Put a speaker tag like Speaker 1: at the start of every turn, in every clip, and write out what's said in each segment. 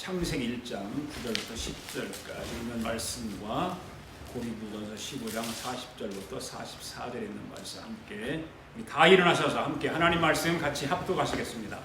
Speaker 1: 창세기 1장 9절부터 10절까지 있는 말씀과 고린도전서 15장 40절부터 44절에 있는 말씀 함께 다 일어나셔서 함께 하나님 말씀 같이 합독하시겠습니다.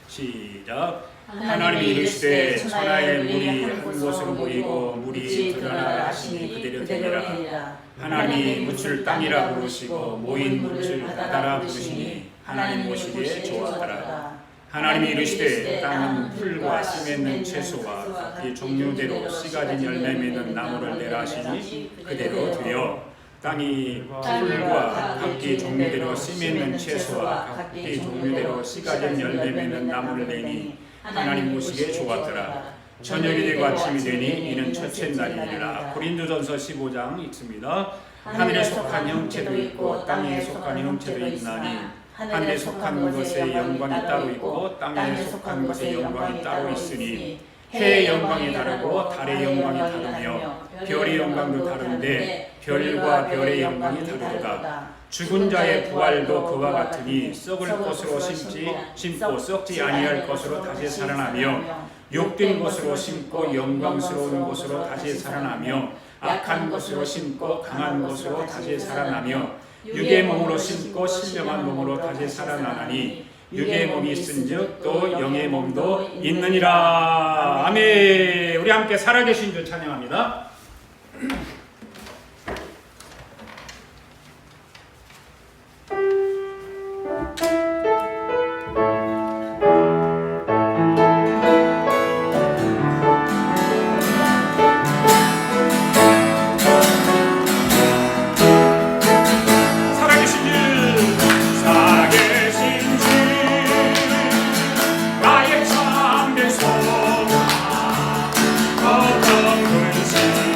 Speaker 1: 시작. 하나님이 이르시되 천하에 물이 한 곳으로 모이고 물이 드러나 하시니 그대로 되리라. 하나님이 묻을 땅이라 부르시고 모인 묻을 바다라 부르시니 하나님 보시기에 좋았더라. 하나님이 이르시되 땅은 풀과 씨 맺는 채소와 각기 종류대로 씨 가진 열매 맺는 나무를 내라 하시니 그대로 되어 땅이 풀과 각기 종류대로 씨 맺는 채소와 각기 종류대로 씨 가진 열매 맺는 나무를 내니 하나님 보시기에 좋았더라. 저녁이 되고 아침이 되니 이는 첫째 날이니라. 고린도전서 15장 읽습니다. 하늘에 속한 형체도 있고 땅에 속한 형체도 있나니 하늘에 속한 것의 영광이 따로 있고 땅에 속한 것의 영광이 따로 있으니 해의 영광이 다르고 달의 영광이 다르며 별의 영광도 다른데 별과 별의 영광이 다르도다. 죽은 자의 부활도 그와 같으니 썩을 것으로 심고 썩지 아니할 것으로 다시 살아나며 욕된 것으로 심고 영광스러운 것으로 다시 살아나며 악한 것으로 심고 강한 것으로 다시 살아나며 육의 몸으로 심고 신령한 몸으로 다시 살아나나니 육의 몸이 있은즉 또 영의 몸도 있느니라. 아멘. 우리 함께 살아계신 주 찬양합니다.
Speaker 2: 어떤 근심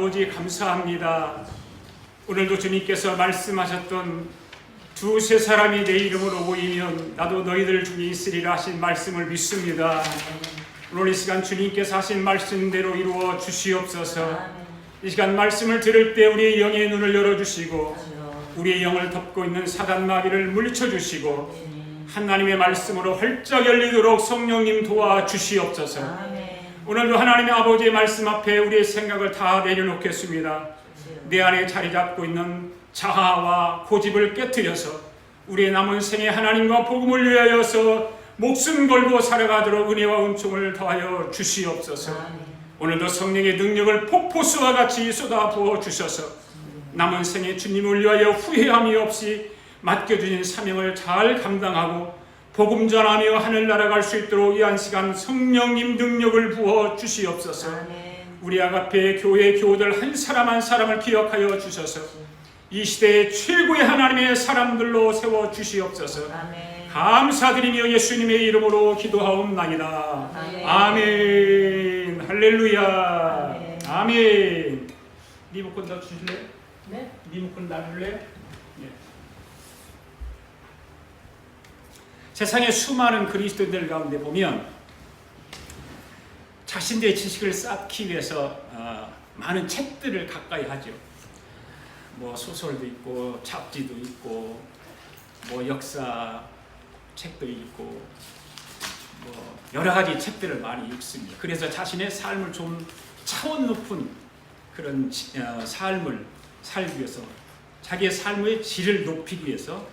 Speaker 1: 아버지 감사합니다. 오늘도 주님께서 말씀하셨던 두세 사람이 내 이름으로 모이면 나도 너희들 중에 있으리라 하신 말씀을 믿습니다. 오늘 이 시간 주님께서 하신 말씀대로 이루어 주시옵소서. 이 시간 말씀을 들을 때 우리의 영의 눈을 열어주시고 우리의 영을 덮고 있는 사단 마귀를 물리쳐주시고 하나님의 말씀으로 활짝 열리도록 성령님 도와주시옵소서. 오늘도 하나님의 아버지의 말씀 앞에 우리의 생각을 다 내려놓겠습니다. 내 안에 자리 잡고 있는 자아와 고집을 깨트려서 우리의 남은 생에 하나님과 복음을 위하여서 목숨 걸고 살아가도록 은혜와 은총을 더하여 주시옵소서. 오늘도 성령의 능력을 폭포수와 같이 쏟아부어 주셔서 남은 생에 주님을 위하여 후회함이 없이 맡겨주신 사명을 잘 감당하고 복음 전하며 하늘나라 갈 수 있도록 이 한 시간 성령님 능력을 부어 주시옵소서. 우리 아가페 교회 교우들 한 사람 한 사람을 기억하여 주셔서 이 시대의 최고의 하나님의 사람들로 세워 주시옵소서. 감사드리며 예수님의 이름으로 기도하옵나이다. 아멘. 할렐루야. 아멘. 리모컨 다 주실래? 네. 리모컨 놔줄래? 세상의 수많은 그리스도인들 가운데 보면 자신들의 지식을 쌓기 위해서 많은 책들을 가까이 하죠. 뭐 소설도 있고 잡지도 있고 뭐 역사 책도 있고 뭐 여러 가지 책들을 많이 읽습니다. 그래서 자신의 삶을 좀 차원 높은 그런 삶을 살기 위해서 자기의 삶의 질을 높이기 위해서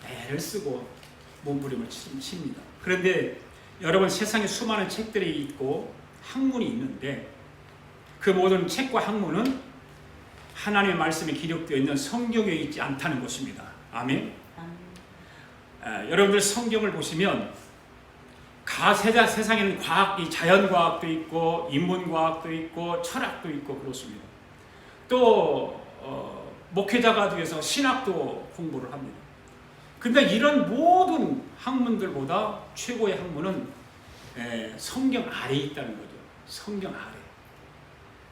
Speaker 1: 애를 쓰고 몸부림을 칩니다. 그런데 여러분, 세상에 수많은 책들이 있고 학문이 있는데 그 모든 책과 학문은 하나님의 말씀이 기록되어 있는 성경에 있지 않다는 것입니다. 아멘. 여러분들 성경을 보시면 세상에는 과학, 자연과학도 있고 인문과학도 있고 철학도 있고 그렇습니다. 또 목회자가 되어서 신학도 공부를 합니다. 근데 이런 모든 학문들보다 최고의 학문은 성경 아래에 있다는 거죠. 성경 아래.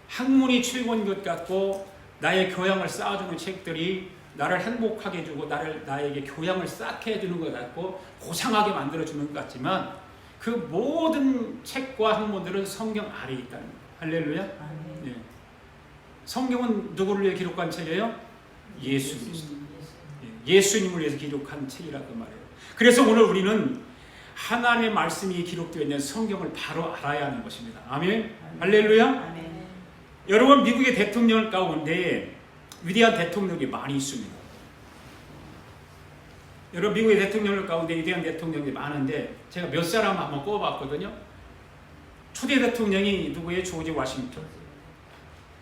Speaker 1: 학문이 최고인 것 같고 나의 교양을 쌓아주는 책들이 나를 행복하게 해주고 나에게 교양을 쌓게 해주는 것 같고 고상하게 만들어주는 것 같지만 그 모든 책과 학문들은 성경 아래에 있다는 거예요. 할렐루야. 네. 성경은 누구를 위해 기록한 책이에요? 예수 그리스도. 예수님을 위해서 기록한 책이라고 말해요. 그래서 오늘 우리는 하나님의 말씀이 기록되어 있는 성경을 바로 알아야 하는 것입니다. 아멘. 할렐루야. 아멘. 여러분, 미국의 대통령 가운데 위대한 대통령이 많이 있습니다. 여러분, 미국의 대통령 가운데 위대한 대통령이 많은데 제가 몇 사람 한번 꼽아봤거든요. 초대 대통령이 누구예요? 조지 워싱턴.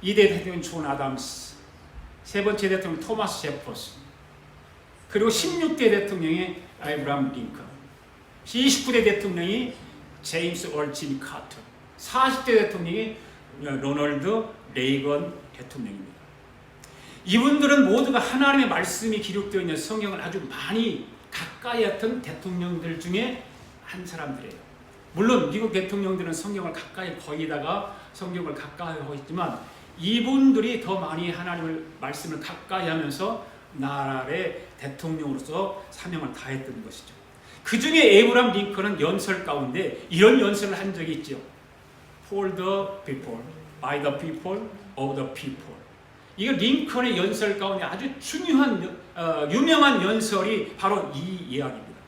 Speaker 1: 2대 대통령 존 아담스. 세 번째 대통령 토마스 제퍼슨. 그리고 16대 대통령이 아브라함 링컨, 29대 대통령이 제임스 얼진 카터, 40대 대통령이 로널드 레이건 대통령입니다. 이분들은 모두가 하나님의 말씀이 기록되어 있는 성경을 아주 많이 가까이 했던 대통령들 중에 한 사람들이에요. 물론 미국 대통령들은 성경을 가까이 거기다가 성경을 가까이 하고 있지만 이분들이 더 많이 하나님의 말씀을 가까이 하면서 나라의 대통령으로서 사명을 다했던 것이죠. 그 중에 에이브람 링컨은 연설 가운데 이런 연설을 한 적이 있죠. For the people, by the people, of the people. 이거 링컨의 연설 가운데 아주 중요한 유명한 연설이 바로 이 이야기입니다.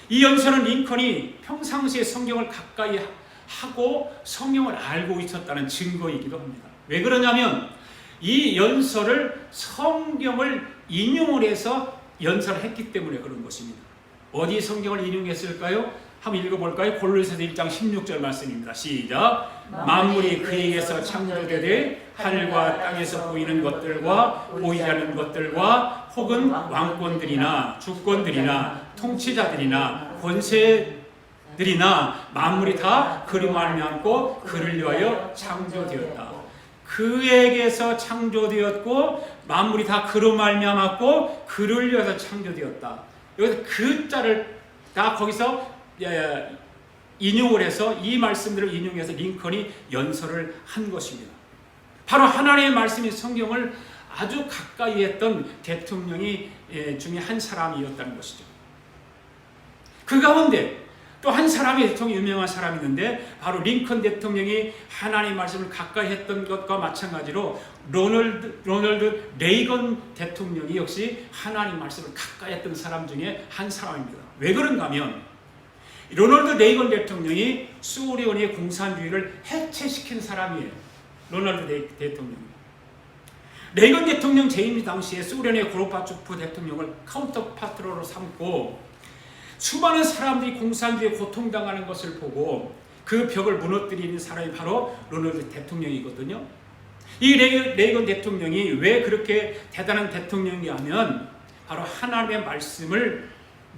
Speaker 1: 이 연설은 링컨이 평상시에 성경을 가까이 하고 성경을 알고 있었다는 증거이기도 합니다. 왜 그러냐면 이 연설을 성경을 인용을 해서 연설을 했기 때문에 그런 것입니다. 어디 성경을 인용했을까요? 한번 읽어볼까요? 골로새서 1장 16절 말씀입니다. 시작. 만물이 그에게서 창조되되 하늘과 땅에서 보이는 것들과 보이지 않는 것들과 혹은 왕권들이나 주권들이나 통치자들이나 권세들이나 만물이 다 그로 말미암고 그를 위하여 창조되었다. 그에게서 창조되었고 만물이 다 그로 말미암았고 그를 위해서 창조되었다. 여기서 그 자를 다 거기서 인용을 해서 이 말씀들을 인용해서 링컨이 연설을 한 것입니다. 바로 하나님의 말씀인 성경을 아주 가까이 했던 대통령이 중에 한 사람이었다는 것이죠. 그 가운데 또 한 사람이 대통령 유명한 사람이 있는데 바로 링컨 대통령이 하나님의 말씀을 가까이 했던 것과 마찬가지로 로널드 레이건 대통령이 역시 하나님의 말씀을 가까이 했던 사람 중에 한 사람입니다. 왜 그런가 하면 로널드 레이건 대통령이 소련의 공산주의를 해체시킨 사람이에요. 로널드 대통령이. 레이건 대통령 재임 당시에 소련의 고르바초프 대통령을 카운터파트너로 삼고 수많은 사람들이 공산주의에 고통당하는 것을 보고 그 벽을 무너뜨리는 사람이 바로 로널드 대통령이거든요. 이 레이건 대통령이 왜 그렇게 대단한 대통령이냐면 바로 하나님의 말씀을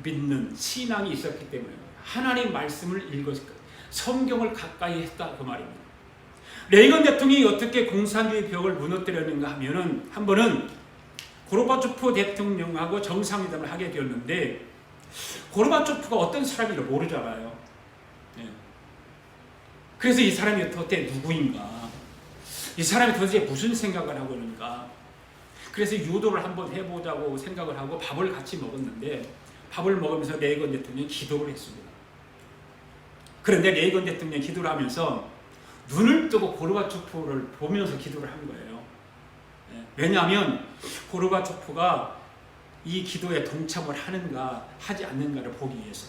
Speaker 1: 믿는 신앙이 있었기 때문입니다. 하나님의 말씀을 읽었을 거예요. 성경을 가까이 했다 그 말입니다. 레이건 대통령이 어떻게 공산주의 벽을 무너뜨렸는가 하면은 한 번은 고르바초프 대통령하고 정상회담을 하게 되었는데 고르바초프가 어떤 사람인지 모르잖아요. 그래서 이 사람이 도대체 누구인가? 이 사람이 도대체 무슨 생각을 하고 있는가? 그래서 유도를 한번 해보자고 생각을 하고 밥을 같이 먹었는데 밥을 먹으면서 레이건 대통령이 기도를 했습니다. 그런데 레이건 대통령이 기도를 하면서 눈을 뜨고 고르바초프를 보면서 기도를 한 거예요. 왜냐하면 고르바초프가 이 기도에 동참을 하는가 하지 않는가를 보기 위해서.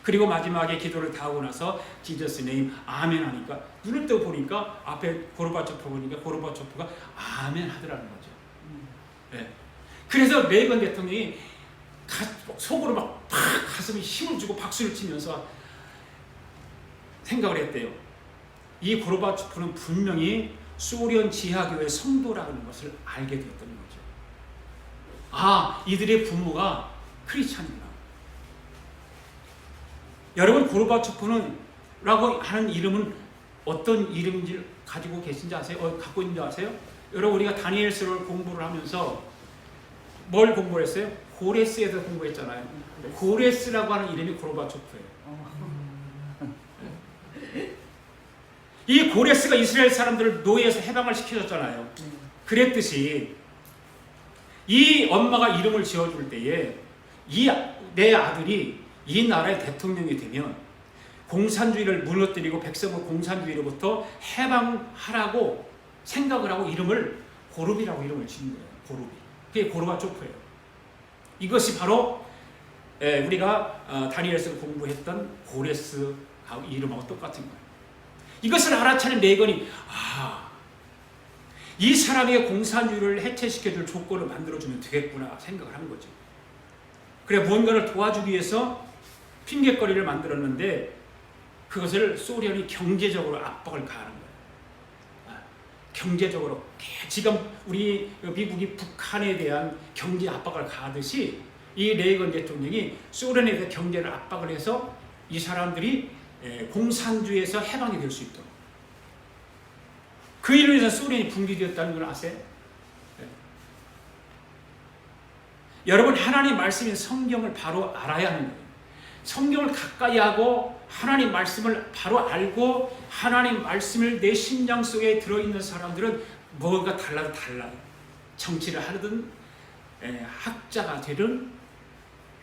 Speaker 1: 그리고 마지막에 기도를 다 하고 나서 지저스 네임 아멘 하니까 눈을 뜨고 보니까 앞에 고르바초프 보니까 고르바초프가 아멘 하더라는 거죠. 그래서 레이건 대통령이 속으로 막 가슴에 힘을 주고 박수를 치면서 생각을 했대요. 이 고르바초프는 분명히 소련 지하교회 성도라는 것을 알게 되었던 거죠. 아, 이들의 부모가 크리스찬이구나. 여러분, 고르바초프는 라고 하는 이름은 어떤 이름인지 가지고 계신지 아세요? 갖고 있는지 아세요? 여러분, 우리가 다니엘서를 공부를 하면서 뭘 공부했어요? 고레스에서 공부했잖아요. 고레스라고 하는 이름이 고르바초프예요. 이 고레스가 이스라엘 사람들을 노예에서 해방을 시켜줬잖아요. 그랬듯이 이 엄마가 이름을 지어줄 때에 내 아들이 이 나라의 대통령이 되면 공산주의를 무너뜨리고 백성을 공산주의로부터 해방하라고 생각을 하고 이름을 고르비라고 이름을 지은 거예요. 고르비. 그게 고르바초프예요. 이것이 바로 우리가 다니엘서 공부했던 고레스하고 이름하고 똑같은 거예요. 이것을 알아차린 레이건이 이 사람의 공산주의를 해체시켜줄 조건을 만들어주면 되겠구나 생각을 한 거죠. 그래 뭔가를 도와주기 위해서 핑계거리를 만들었는데 그것을 소련이 경제적으로 압박을 가하는 거예요. 경제적으로 지금 우리 미국이 북한에 대한 경제 압박을 가하듯이 이 레이건 대통령이 소련에 대해 경제를 압박을 해서 이 사람들이 공산주의에서 해방이 될 수 있도록 그 일로 인해서 소련이 붕괴되었다는 걸 아세요? 여러분, 하나님 말씀인 성경을 바로 알아야 하는 거예요. 성경을 가까이 하고 하나님 말씀을 바로 알고 하나님 말씀을 내 심장 속에 들어있는 사람들은 뭐가 달라요. 정치를 하든 학자가 되든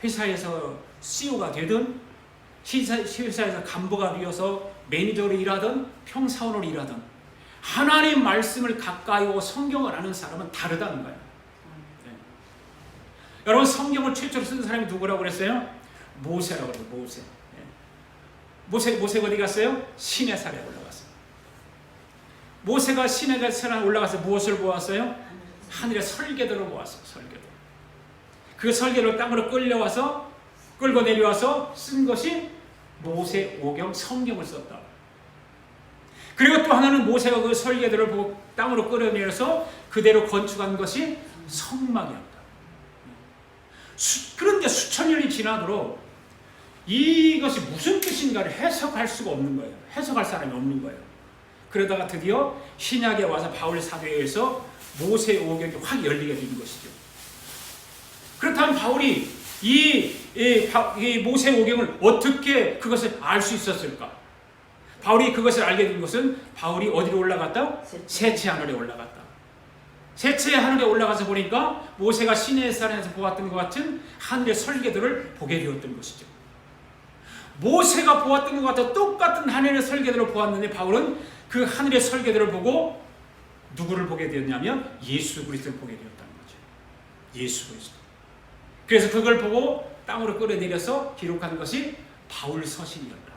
Speaker 1: 회사에서 CEO가 되든 회사에서 간부가 되어서 매니저로 일하든 평사원으로 일하든 하나님 말씀을 가까이 오고 성경을 아는 사람은 다르다는 거예요. 여러분, 성경을 최초로 쓴 사람이 누구라고 그랬어요? 모세라고 그래요. 모세가 어디 갔어요? 시내산에 올라갔어요. 모세가 시내산에 올라가서 무엇을 보았어요? 하늘의 설계도를 보았어요. 설계도. 그 설계도를 땅으로 끌고 내려와서 쓴 것이 모세오경 성경을 썼다. 그리고 또 하나는 모세가 그 설계도를 보고 땅으로 끌어내려서 그대로 건축한 것이 성막이었다. 그런데 수천 년이 지나도록 이것이 무슨 뜻인가를 해석할 수가 없는 거예요. 해석할 사람이 없는 거예요. 그러다가 드디어 신약에 와서 바울 사도에 의해서 모세오경이 확 열리게 된 것이죠. 그렇다면 바울이 이 모세오경을 어떻게 그것을 알 수 있었을까? 바울이 그것을 알게 된 것은 바울이 어디로 올라갔다? 셋째 하늘에 올라갔다. 셋째 하늘에 올라가서 보니까 모세가 시내의 산에서 보았던 것 같은 하늘의 설계도를 보게 되었던 것이죠. 모세가 보았던 것 같은 똑같은 하늘의 설계도를 보았는데 바울은 그 하늘의 설계도를 보고 누구를 보게 되었냐면 예수 그리스도를 보게 되었다는 거죠. 예수 그리스도. 그래서 그걸 보고 땅으로 끌어내려서 기록한 것이 바울 서신이었다.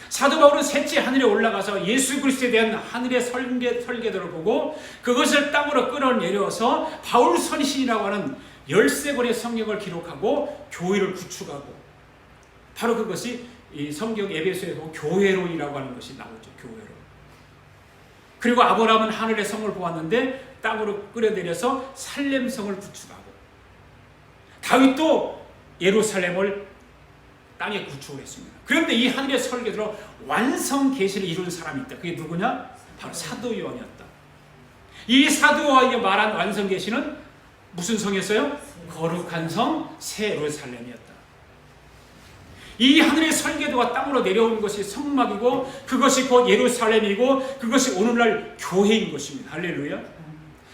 Speaker 1: 사도 바울은 셋째 하늘에 올라가서 예수 그리스도에 대한 하늘의 설계도를 보고 그것을 땅으로 끌어내려서 바울 서신이라고 하는 13권의 성경을 기록하고 교회를 구축하고, 바로 그것이 이 성경 에베소에 보면 교회론이라고 하는 것이 나오죠. 교회론. 그리고 아브라함은 하늘의 성을 보았는데 땅으로 끌어내려서 살렘성을 구축하고, 다윗도 예루살렘을 땅에 구축을 했습니다. 그런데 이 하늘의 설계도로 완성 계시를 이룬 사람이 있다. 그게 누구냐? 바로 사도 요한이었다. 이 사도 요한이 말한 완성 계시는 무슨 성이었어요? 거룩한 성 새 예루살렘이었다. 이 하늘의 설계도가 땅으로 내려온 것이 성막이고 그것이 곧 예루살렘이고 그것이 오늘날 교회인 것입니다. 할렐루야.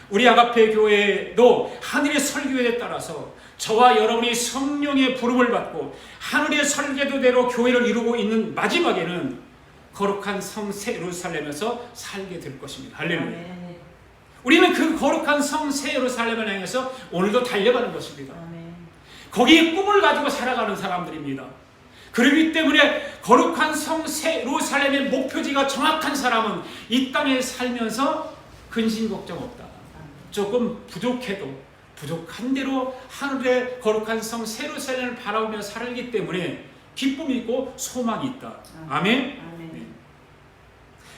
Speaker 1: 우리 아가페 교회도 하늘의 설계도에 따라서 저와 여러분이 성령의 부름을 받고 하늘의 설계도대로 교회를 이루고 있는 마지막에는 거룩한 성 새 예루살렘에서 살게 될 것입니다. 할렐루야. 우리는 그 거룩한 성 새 예루살렘을 향해서 오늘도 달려가는 것입니다. 거기에 꿈을 가지고 살아가는 사람들입니다. 그렇기 때문에 거룩한 성 새 예루살렘의 목표지가 정확한 사람은 이 땅에 살면서 근심 걱정 없다. 조금 부족해도 부족한 대로 하늘의 거룩한 성 새 예루살렘을 바라보며 살기 때문에 기쁨이 있고 소망이 있다. 아멘? 네.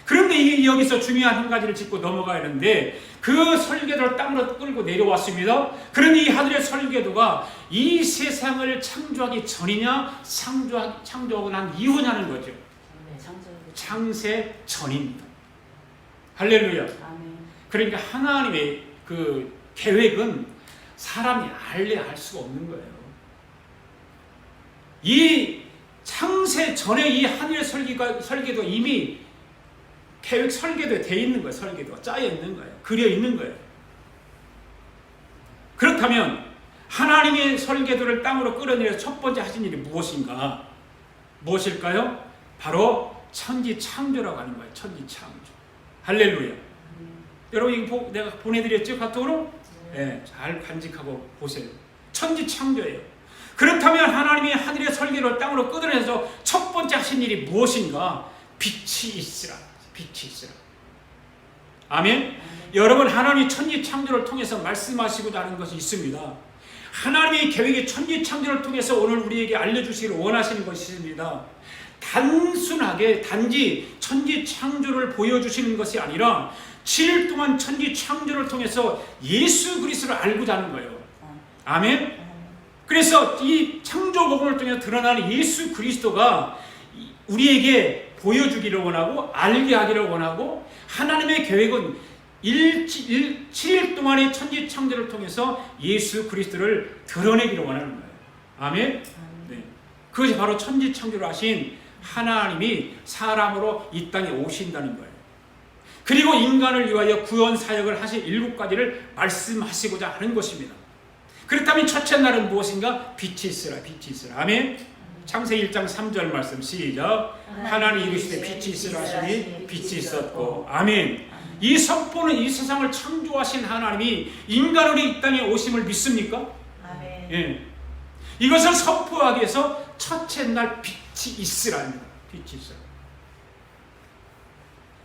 Speaker 1: 그런데 여기서 중요한 한 가지를 짚고 넘어가야 하는데, 그 설계도를 땅으로 끌고 내려왔습니다. 그런데 이 하늘의 설계도가 이 세상을 창조하기 전이냐 창조하고 난 이후냐는 거죠. 창세 전입니다. 할렐루야. 그러니까 하나님의 그 계획은 사람이 알 수가 없는 거예요. 이 창세 전에 이 하늘의 설계도 이미 계획 설계도에 돼 있는 거예요. 설계도가 짜여 있는 거예요. 그려 있는 거예요. 그렇다면 하나님의 설계도를 땅으로 끌어내려 첫 번째 하신 일이 무엇인가? 무엇일까요? 바로 천지 창조라고 하는 거예요. 천지 창조. 할렐루야. 여러분 이거 내가 보내드렸죠? 카톡으로? 네, 잘 간직하고 보세요. 천지 창조예요. 그렇다면 하나님이 하늘의 설계를 땅으로 끌어내서 첫 번째 하신 일이 무엇인가? 빛이 있으라. 빛이 있으라. 아멘? 여러분, 하나님이 천지 창조를 통해서 말씀하시고자 하는 것이 있습니다. 하나님의 계획의 천지 창조를 통해서 오늘 우리에게 알려주시기를 원하시는 것이 있습니다. 단순하게 단지 천지 창조를 보여주시는 것이 아니라 7일 동안 천지 창조를 통해서 예수 그리스도를 알고자 하는 거예요. 아멘? 그래서 이 창조복음을 통해서 드러나는 예수 그리스도가 우리에게 보여주기를 원하고 알게 하기를 원하고, 하나님의 계획은 7일 동안의 천지 창조를 통해서 예수 그리스도를 드러내기를 원하는 거예요. 아멘? 네. 그것이 바로 천지 창조를 하신 하나님이 사람으로 이 땅에 오신다는 거예요. 그리고 인간을 위하여 구원 사역을 하실 7가지를 말씀하시고자 하는 것입니다. 그렇다면 첫째 날은 무엇인가? 빛이 있으라, 빛이 있으라. 아멘? 창세기 1장 3절 말씀 시작. 하나님 이르시되 빛이 있으라 하시니 빛이 있었고. 아멘. 이 선포는 이 세상을 창조하신 하나님이 인간으로 이 땅에 오심을 믿습니까?
Speaker 2: 아멘.
Speaker 1: 예. 이것을 선포하기 위해서 첫째 날 빛이 있으라 합니다. 빛이 있으라.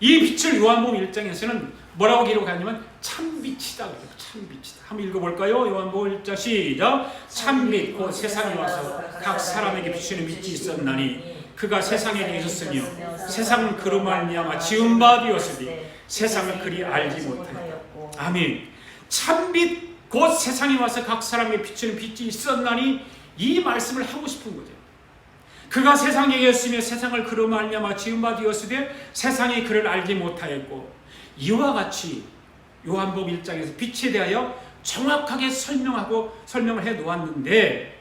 Speaker 1: 이 빛을 요한복음 1장에서는 뭐라고 기록하냐면 참빛이다. 참빛이다. 한번 읽어볼까요? 요한복음 1장 시작. 참빛 곧 세상에 와서 각 사람에게 비추는 빛이 있었나니 그가 세상에 계셨으며 세상은 그로 말미암아 지은 바 되었으니 세상을 그리 알지 못하였고. 아멘. 참빛 곧 세상에 와서 각 사람에게 비추는 빛이 있었나니, 이 말씀을 하고 싶은 거죠. 그가 세상에 계셨으며 세상을 그로 말미암아 지은 바 되었으되 세상이 그를 알지 못하였고. 이와 같이 요한복음 1장에서 빛에 대하여 정확하게 설명을 해 놓았는데,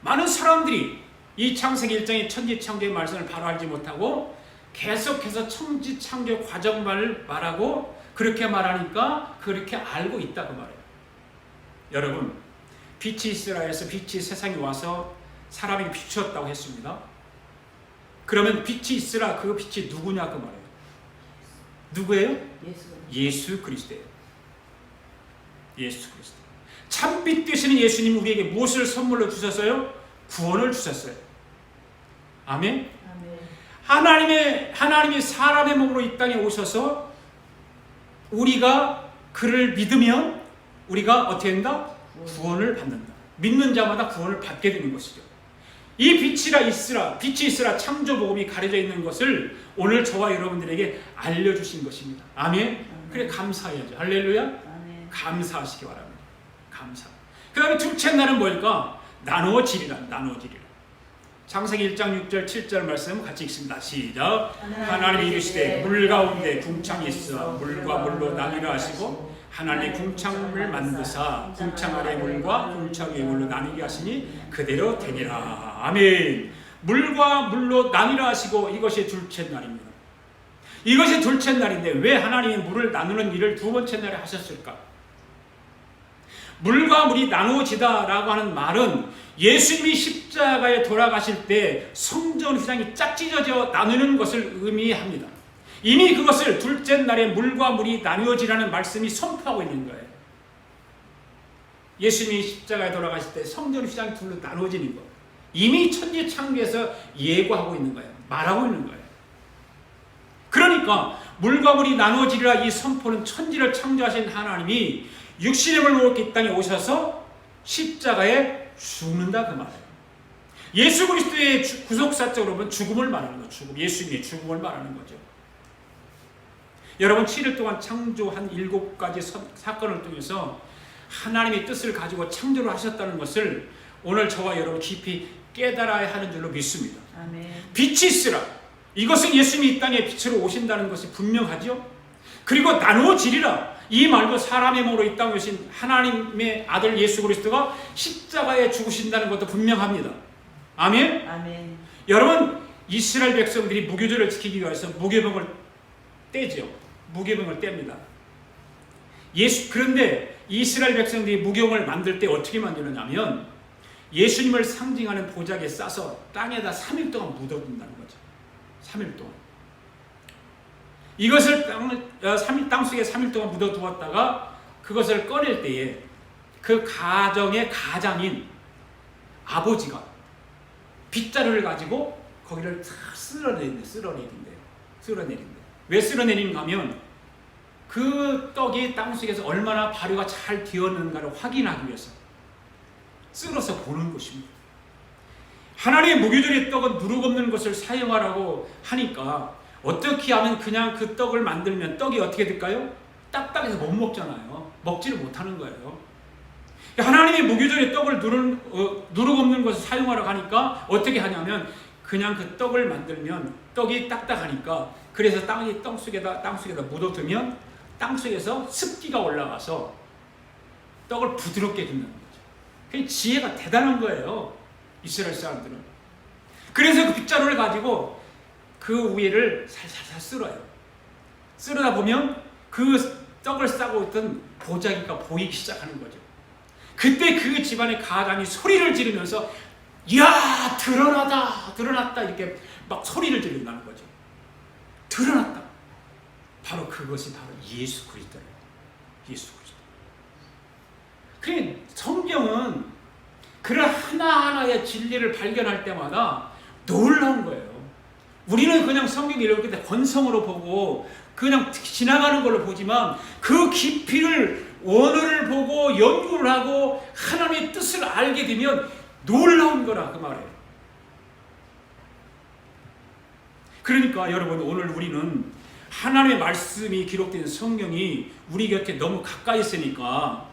Speaker 1: 많은 사람들이 이 창세기 1장의 천지 창조의 말씀을 바로 알지 못하고 계속해서 천지창조 과정만을 말하고 그렇게 말하니까 그렇게 알고 있다고 말해요. 여러분, 빛이 있으라 해서 빛이 세상에 와서 사람에게 비추었다고 했습니다. 그러면 빛이 있으라, 그 빛이 누구냐고 말해요. 누구예요? 예수 그리스도예요. 예수 그리스도. 참빛 되시는 예수님 우리에게 무엇을 선물로 주셨어요? 구원을 주셨어요. 아멘. 하나님이 사람의 몸으로 이 땅에 오셔서 우리가 그를 믿으면 우리가 어떻게 된다? 구원을 받는다. 믿는 자마다 구원을 받게 되는 것이죠. 이 빛이 있으라 창조복음이 가려져 있는 것을 오늘 저와 여러분들에게 알려주신 것입니다. 아멘. 그래 감사해야죠. 할렐루야. 아멘. 감사하시기 바랍니다. 감사. 그 다음에 둘째 날은 뭘까? 나누어지리라. 창세기 1장 6절 7절 말씀 같이 읽습니다. 시작. 하나님이 이르시되 물 가운데 궁창이 있어 물과 물로 나뉘라 하시고 하나님이 궁창을 만드사 궁창 아래 물과 궁창 위의 물로 나뉘게 하시니 그대로 되니라. 아멘. 물과 물로 나뉘라 하시고 이것이 둘째 날입니다. 이것이 둘째 날인데 왜 하나님이 물을 나누는 일을 두 번째 날에 하셨을까? 물과 물이 나누어지다라고 하는 말은 예수님이 십자가에 돌아가실 때 성전 휘장이 짝 찢어져 나누는 것을 의미합니다. 이미 그것을 둘째 날에 물과 물이 나누어지라는 말씀이 선포하고 있는 거예요. 예수님이 십자가에 돌아가실 때 성전 휘장이 둘로 나누어지는 것. 이미 천지 창조에서 예고하고 있는 거예요. 말하고 있는 거예요. 그러니까 물과 물이 나누어지리라 이 선포는 천지를 창조하신 하나님이 육신의 몸을 입고 이 땅에 오셔서 십자가에 죽는다 그 말이에요. 예수 그리스도의 구속사적으로 보면 죽음을 말하는 거죠. 예수님의 죽음을 말하는 거죠. 여러분 7일 동안 창조한 7가지 사건을 통해서 하나님의 뜻을 가지고 창조를 하셨다는 것을 오늘 저와 여러분 깊이 깨달아야 하는 줄로 믿습니다. 아멘. 빛이 있으라. 이것은 예수님이 이 땅에 빛으로 오신다는 것이 분명하죠. 그리고 나누어지리라. 이 말도 사람의 몸으로 이 땅에 오신 하나님의 아들 예수 그리스도가 십자가에 죽으신다는 것도 분명합니다. 아멘? 아멘. 여러분 이스라엘 백성들이 무교절을 지키기 위해서 무교병을 떼죠. 무교병을 뗍니다. 그런데 이스라엘 백성들이 무교병을 만들 때 어떻게 만드느냐면 예수님을 상징하는 보자기에 싸서 땅에다 3일 동안 묻어둔다는 거죠. 3일 동안. 이것을 땅속에 3일 동안 묻어두었다가 그것을 꺼낼 때에 그 가정의 가장인 아버지가 빗자루를 가지고 거기를 쓸어내린대. 왜 쓸어내리는가 하면 그 떡이 땅속에서 얼마나 발효가 잘 되었는가를 확인하기 위해서 쓸어서 보는 것입니다. 하나님의 무교절의 떡은 누룩 없는 것을 사용하라고 하니까 어떻게 하면 그냥 그 떡을 만들면 떡이 어떻게 될까요? 딱딱해서 못 먹잖아요. 먹지를 못하는 거예요. 하나님의 무교절의 떡을 누룩 없는 것을 사용하라고 하니까 어떻게 하냐면 그냥 그 떡을 만들면 떡이 딱딱하니까 그래서 땅속에다 묻어두면 땅속에서 습기가 올라가서 떡을 부드럽게 해준다는 거죠. 그 지혜가 대단한 거예요. 이스라엘 사람들은. 그래서 그 빗자루를 가지고 그 위를 살살살 쓸어요. 쓸어다 보면 그 떡을 싸고 있던 보자기가 보이기 시작하는 거죠. 그때 그 집안의 가장이 소리를 지르면서 이야 드러났다 이렇게 막 소리를 지른다는 거죠. 드러났다. 바로 그것이 바로 예수 그리스도예요. 예수 그리스도. 그러니까 성경은 그런 하나하나의 진리를 발견할 때마다 놀라운 거예요. 우리는 그냥 성경을 이렇게 건성으로 보고 그냥 지나가는 걸로 보지만 그 깊이를 원어를 보고 연구를 하고 하나님의 뜻을 알게 되면 놀라운 거라 그 말이에요. 그러니까 여러분 오늘 우리는 하나님의 말씀이 기록된 성경이 우리 곁에 너무 가까이 있으니까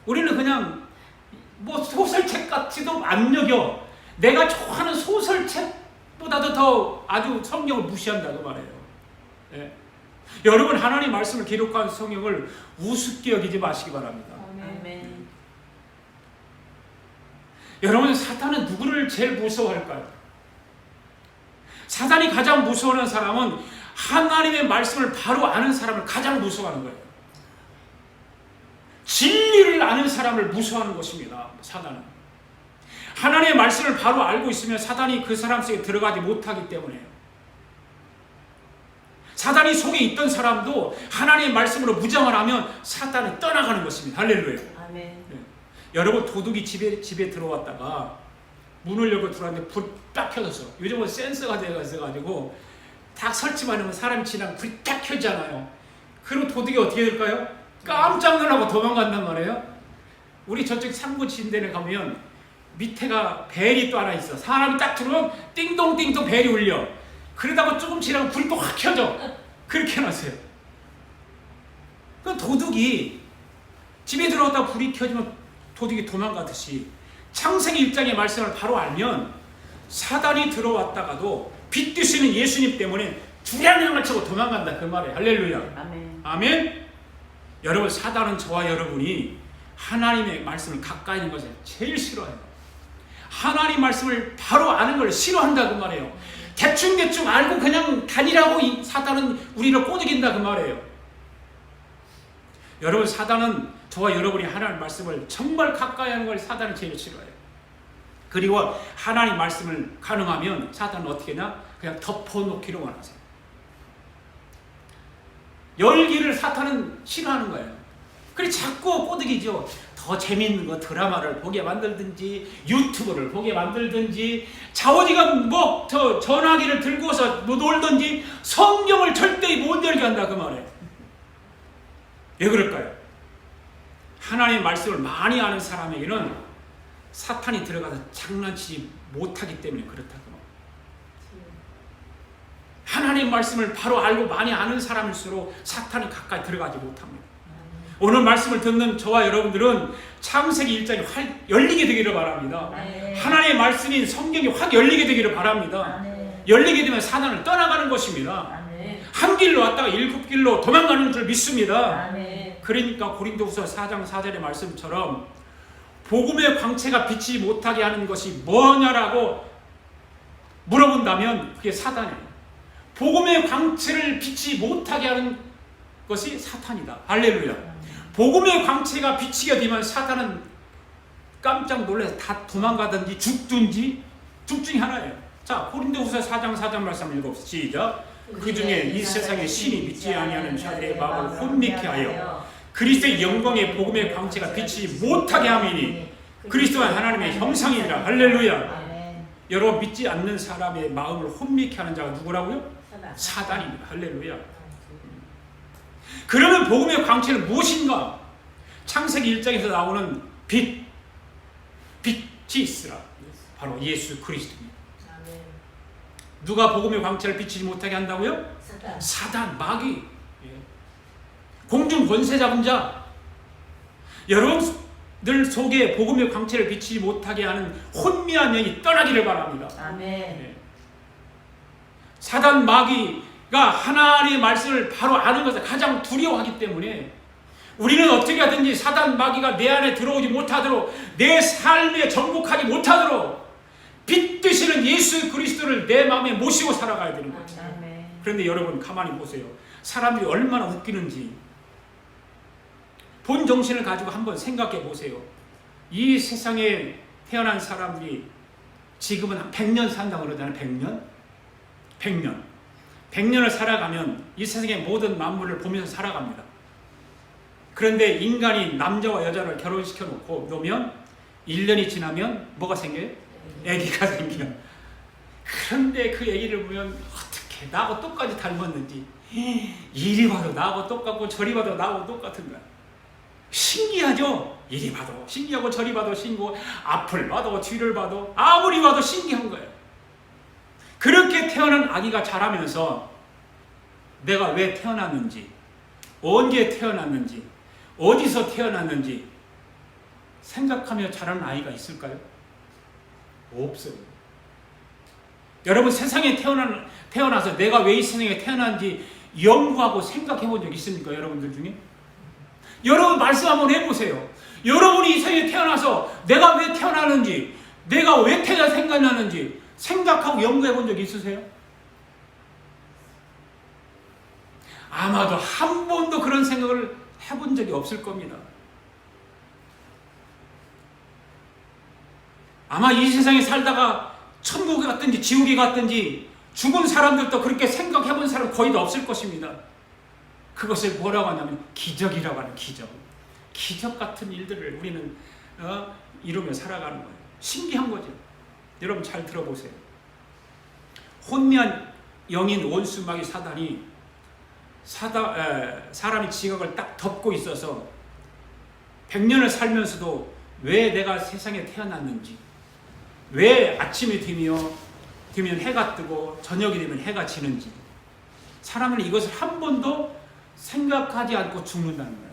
Speaker 1: 우리는 그냥 뭐 소설책 같지도 안 여겨. 내가 좋아하는 소설책보다도 더 아주 성경을 무시한다고 말해요. 네. 여러분 하나님 말씀을 기록한 성경을 우습게 여기지 마시기 바랍니다. 아멘. 여러분 사탄은 누구를 제일 무서워할까요? 사단이 가장 무서워하는 사람은 하나님의 말씀을 바로 아는 사람을 가장 무서워하는 거예요. 진리를 아는 사람을 무서워하는 것입니다. 사단은. 하나님의 말씀을 바로 알고 있으면 사단이 그 사람 속에 들어가지 못하기 때문에요. 사단이 속에 있던 사람도 하나님의 말씀으로 무장을 하면 사단이 떠나가는 것입니다. 할렐루야.
Speaker 2: 아멘.
Speaker 1: 네. 여러분, 도둑이 집에 들어왔다가 문을 열고 들어왔는데 불 딱 켜졌어. 요즘은 센서가 되어가지고 딱 설치만 하면 사람이 지나면 불이 딱 켜잖아요. 그럼 도둑이 어떻게 될까요? 깜짝 놀라고 도망간단 말이에요. 우리 저쪽 삼구진대에 가면 밑에가 벨이 또 하나 있어. 사람이 딱 들어오면 띵동띵동 벨이 울려. 그러다가 조금 지나면 불이 또 확 켜져. 그렇게 해놨어요. 그 도둑이 집에 들어왔다가 불이 켜지면 도둑이 도망가듯이 창세기 1장의 말씀을 바로 알면 사단이 들어왔다가도 빛 되시는 예수님 때문에 주량량을 치고 도망간다 그 말이에요. 할렐루야.
Speaker 2: 아멘.
Speaker 1: 아멘. 여러분, 사단은 저와 여러분이 하나님의 말씀을 가까이 있는 것을 제일 싫어해요. 하나님 말씀을 바로 아는 걸 싫어한다 그 말이에요. 대충대충 알고 그냥 다니라고 사단은 우리를 꼬드긴다 그 말이에요. 여러분, 사단은 저와 여러분이 하나님 말씀을 정말 가까이 하는 걸 사단은 제일 싫어해요. 그리고 하나님 말씀을 가능하면 사단은 어떻게 하냐? 그냥 덮어놓기로만 하세요. 열기를 사탄은 싫어하는 거예요. 그래 자꾸 꼬드기죠. 더 재밌는 거 드라마를 보게 만들든지 유튜브를 보게 만들든지 자오지가 뭐 저 전화기를 들고서 뭐 놀든지 성경을 절대 못 열게 한다 그 말이에요. 왜 그럴까요? 하나님의 말씀을 많이 아는 사람에게는 사탄이 들어가서 장난치지 못하기 때문에 그렇다고. 하나님 말씀을 바로 알고 많이 아는 사람일수록 사탄이 가까이 들어가지 못합니다. 오늘 말씀을 듣는 저와 여러분들은 창세기 1장이 확 열리게 되기를 바랍니다. 하나님의 말씀인 성경이 확 열리게 되기를 바랍니다. 열리게 되면 사단을 떠나가는 것입니다. 한 길로 왔다가 7길로 도망가는 줄 믿습니다. 그러니까 고린도후서 4장 4절의 말씀처럼 복음의 광채가 비치지 못하게 하는 것이 뭐냐라고 물어본다면 그게 사단이에요. 복음의 광채를 비치지 못하게 하는 것이 사탄이다. 할렐루야. 복음의 광채가 비치게 되면 사탄은 깜짝 놀라서 다 도망가든지 죽든지 둘 중에 하나예요. 자, 고린도후서 4장 4절 말씀 읽어봅시다. 시작. 그 중에 이 세상의 신이 믿지 아니하는 자들의 마음을 혼미케 하여 그리스도의 영광의 복음의 광채가 비치지 못하게 함이니 그리스도와 하나님의 형상이니라. 할렐루야. 여러분, 믿지 않는 사람의 마음을 혼미케 하는 자가 누구라고요? 사단입니다. 할렐루야. 그러면 복음의 광채는 무엇인가? 창세기 1장에서 나오는 빛이 있으라. 바로 예수 그리스도입니다. 누가 복음의 광채를 비치지 못하게 한다고요? 사단, 마귀. 공중 권세 잡은 자. 여러분들 속에 복음의 광채를 비치지 못하게 하는 혼미한 영이 떠나기를 바랍니다. 아멘. 사단, 마귀가 하나님의 말씀을 바로 아는 것을 가장 두려워하기 때문에 우리는 어떻게 하든지 사단, 마귀가 내 안에 들어오지 못하도록, 내 삶에 정복하지 못하도록 빛 되시는 예수 그리스도를 내 마음에 모시고 살아가야 되는 거죠. 그런데 여러분 가만히 보세요. 사람들이 얼마나 웃기는지 본 정신을 가지고 한번 생각해 보세요. 이 세상에 태어난 사람들이 지금은 한 100년 산다고 그러잖아요. 100년. 100년을 살아가면 이 세상의 모든 만물을 보면서 살아갑니다. 그런데 인간이 남자와 여자를 결혼시켜 놓으면 1년이 지나면 뭐가 생겨요? 아기가 생겨요. 그런데 그 아기를 보면 어떻게 나하고 똑같이 닮았는지, 이리 봐도 나하고 똑같고 저리 봐도 나하고 똑같은 거야. 신기하죠? 이리 봐도 신기하고 저리 봐도 신기하고 앞을 봐도 뒤를 봐도 아무리 봐도 신기한 거예요. 그렇게 태어난 아기가 자라면서 내가 왜 태어났는지, 언제 태어났는지, 어디서 태어났는지 생각하며 자라는 아이가 있을까요? 없어요. 여러분, 세상에 태어나서 내가 왜 이 세상에 태어났는지 연구하고 생각해 본 적 있습니까? 여러분들 중에? 여러분 말씀 한번 해보세요. 여러분이 이 세상에 태어나서 내가 왜 태어나는지, 내가 왜 태어나 생각나는지 생각하고 연구해 본 적 있으세요? 아마도 한 번도 그런 생각을 해본 적이 없을 겁니다. 아마 이 세상에 살다가 천국에 갔든지 지옥에 갔든지 죽은 사람들도 그렇게 생각해본 사람 거의 다 없을 것입니다. 그것을 뭐라고 하냐면 기적이라고 하는 기적. 기적 같은 일들을 우리는 이루며 살아가는 거예요. 신기한 거죠. 여러분 잘 들어보세요. 혼미한 영인 원수마귀 사단이 사람의 지각을 딱 덮고 있어서 100년을 살면서도 왜 내가 세상에 태어났는지, 왜 아침이 되면 해가 뜨고 저녁이 되면 해가 지는지, 사람은 이것을 한 번도 생각하지 않고 죽는다는 거예요.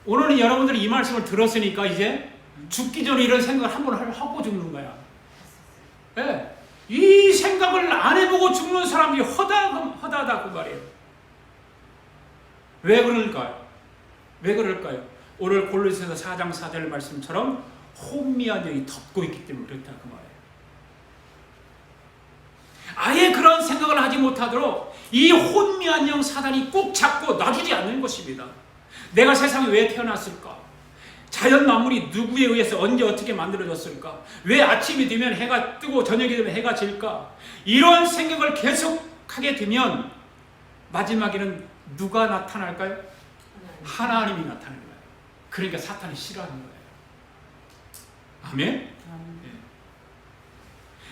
Speaker 1: 오늘은 여러분들이 이 말씀을 들었으니까 이제 죽기 전에 이런 생각을 한 번 하고 죽는 거야. 네. 이 생각을 안 해보고 죽는 사람이 허다하다 그 말이에요. 왜 그럴까요? 왜 그럴까요? 오늘 골로새서 4장 4절 말씀처럼 혼미한 영이 덮고 있기 때문에 그렇다 그 말이에요. 아예 그런 생각을 하지 못하도록 이 혼미한 영 사단이 꼭 잡고 놔주지 않는 것입니다. 내가 세상에 왜 태어났을까? 자연 만물이 누구에 의해서 언제 어떻게 만들어졌을까? 왜 아침이 되면 해가 뜨고 저녁이 되면 해가 질까? 이런 생각을 계속하게 되면 마지막에는 누가 나타날까요? 하나님이 나타나는 거예요. 그러니까 사탄이 싫어하는 거예요. 아멘?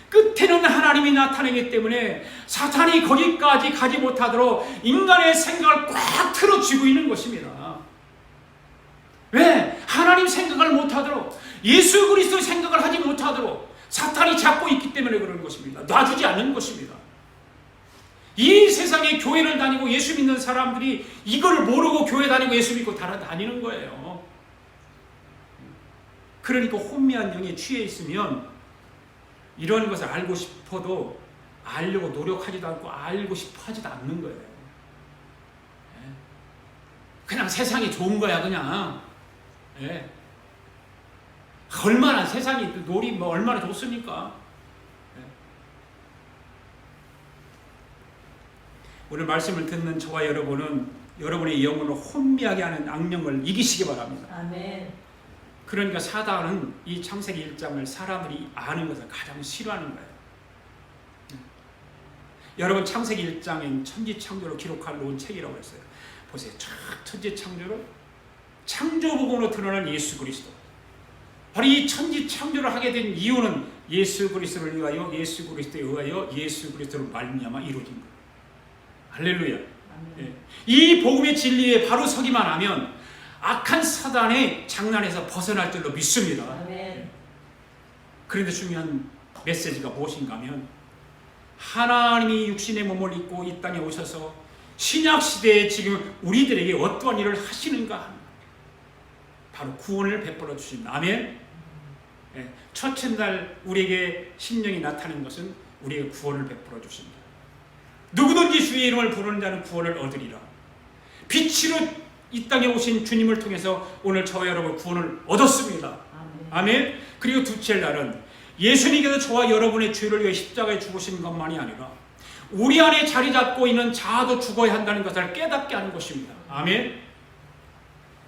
Speaker 1: 끝에는 하나님이 나타나기 때문에 사탄이 거기까지 가지 못하도록 인간의 생각을 꽉 틀어쥐고 있는 것입니다. 왜? 하나님 생각을 못하도록, 예수 그리스도 생각을 하지 못하도록 사탄이 잡고 있기 때문에 그런 것입니다. 놔주지 않는 것입니다. 이 세상에 교회를 다니고 예수 믿는 사람들이 이걸 모르고 교회 다니고 예수 믿고 다니는 거예요. 그러니까 혼미한 영에 취해 있으면 이런 것을 알고 싶어도 알려고 노력하지도 않고 알고 싶어 하지도 않는 거예요. 그냥 세상이 좋은 거야 그냥. 얼마나 세상이 놀이 얼마나 좋습니까? 오늘 말씀을 듣는 저와 여러분은 여러분의 영혼을 혼미하게 하는 악령을 이기시기 바랍니다.
Speaker 2: 아멘.
Speaker 1: 그러니까 사단은 이 창세기 1장을 사람들이 아는 것을 가장 싫어하는 거예요. 여러분 창세기 1장엔 천지창조를 기록할 놓은 책이라고 했어요. 보세요. 천지창조를 창조복음으로 드러난 예수 그리스도. 바로 이 천지창조를 하게 된 이유는 예수 그리스도를 위하여, 예수 그리스도에 의하여, 예수 그리스도를 말미암아 이루어진 거예요. 할렐루야. 이 복음의 진리에 바로 서기만 하면 악한 사단의 장난에서 벗어날 줄로 믿습니다.
Speaker 2: 아멘.
Speaker 1: 그런데 중요한 메시지가 무엇인가 하면 하나님이 육신의 몸을 입고 이 땅에 오셔서 신약시대에 지금 우리들에게 어떠한 일을 하시는가, 바로 구원을 베풀어 주십니다. 아멘. 첫째 날 우리에게 심령이 나타낸 것은 우리에게 구원을 베풀어 주십니다. 누구든지 주의 이름을 부르는 자는 구원을 얻으리라. 빛으로 이 땅에 오신 주님을 통해서 오늘 저와 여러분 구원을 얻었습니다. 아멘. 그리고 둘째 날은 예수님께서 저와 여러분의 죄를 위해 십자가에 죽으신 것만이 아니라 우리 안에 자리 잡고 있는 자아도 죽어야 한다는 것을 깨닫게 하는 것입니다. 아멘.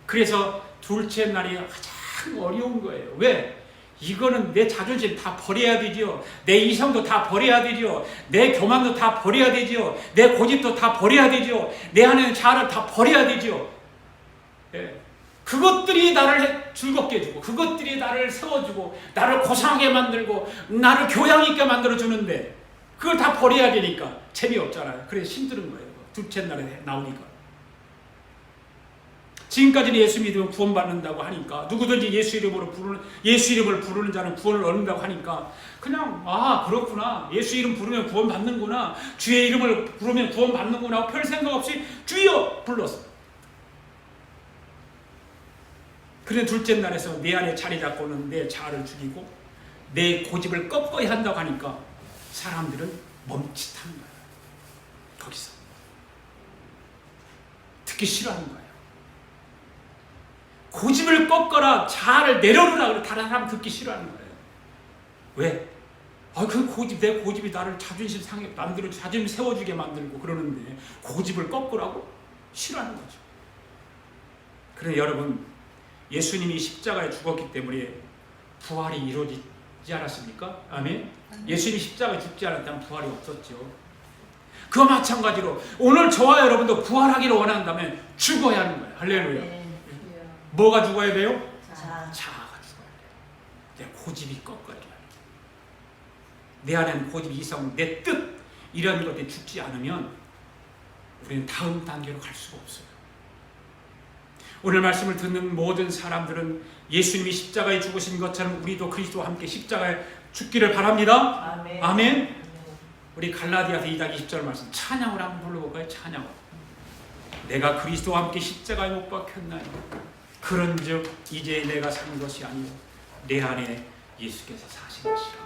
Speaker 1: 그래서 둘째 날이 가장 어려운 거예요. 왜? 이거는 내 자존심 다 버려야 되죠. 내 이성도 다 버려야 되죠. 내 교만도 다 버려야 되죠. 내 고집도 다 버려야 되죠. 내 안에 있는 자아를 다 버려야 되죠. 그것들이 나를 즐겁게 해주고, 그것들이 나를 세워주고, 나를 고상하게 만들고, 나를 교양 있게 만들어주는데 그걸 다 버려야 되니까 재미없잖아요. 그래서 힘든 거예요. 둘째 날에 나오니까. 지금까지는 예수 믿으면 구원받는다고 하니까, 누구든지 예수 이름을 부르는 자는 구원을 얻는다고 하니까 그냥 그렇구나, 예수 이름 부르면 구원받는구나, 주의 이름을 부르면 구원받는구나 별 생각 없이 주여 불렀어. 그런데 둘째 날에서 내 안에 자리 잡고는 내 자아를 죽이고 내 고집을 꺾어야 한다고 하니까 사람들은 멈칫하는 거예요. 거기서 듣기 싫어하는 거예요. 고집을 꺾어라, 자아를 내려놓으라, 다른 사람 듣기 싫어하는 거예요. 왜? 그 고집, 내 고집이 나를 자존심 상해 만들고 자존심 세워주게 만들고 그러는데 고집을 꺾으라고? 싫어하는 거죠. 그런데 여러분, 예수님이 십자가에 죽었기 때문에 부활이 이루어지지 않았습니까? 아멘? 예수님이 십자가에 죽지 않았다면 부활이 없었죠. 그와 마찬가지로 오늘 저와 여러분도 부활하기를 원한다면 죽어야 하는 거예요. 할렐루야. 뭐가 죽어야 돼요? 자아가 죽어야 돼요. 내 고집이 꺾어야 돼요. 내 안에는 고집이 이상, 내 뜻 이런 것들이 죽지 않으면 우리는 다음 단계로 갈 수가 없어요. 오늘 말씀을 듣는 모든 사람들은 예수님이 십자가에 죽으신 것처럼 우리도 그리스도와 함께 십자가에 죽기를 바랍니다.
Speaker 2: 아멘.
Speaker 1: 아멘. 우리 갈라디아서 2장 20절 말씀 찬양을 한번 불러볼까요? 찬양을. 내가 그리스도와 함께 십자가에 못 박혔나니 그런즉 이제 내가 사는 것이 아니요 내 안에 예수께서 사신 것이라.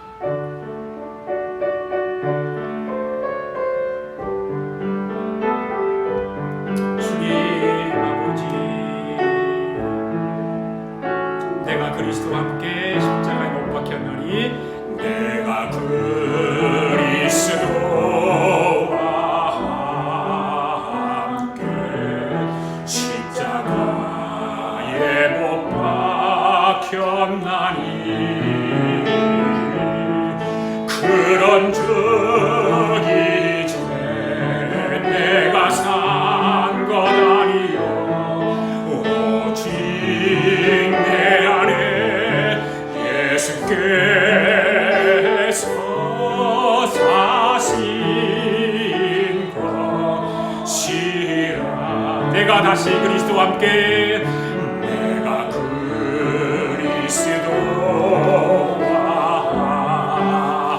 Speaker 1: 그리스도와 함께 십자가에 못 박혔나니 내가 그리스도와 함께 십자가에 못 박혔나니 그런즉 이제 내가 산 것 아니요 오직 내 안에 예수께서 사신 것이라. 내가 다시 그리스도와 함께 내가 그리스도와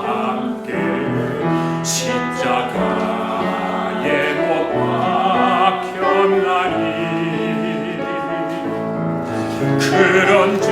Speaker 1: 함께 십자가에 못 박혔나니 그런즉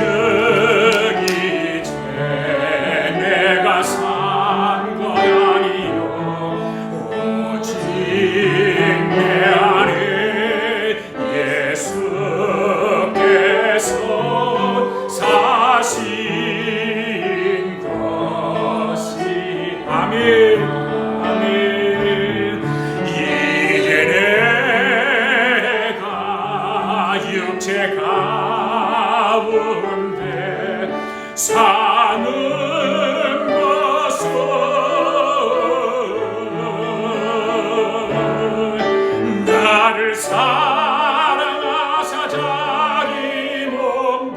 Speaker 1: 사랑하사 자기 몸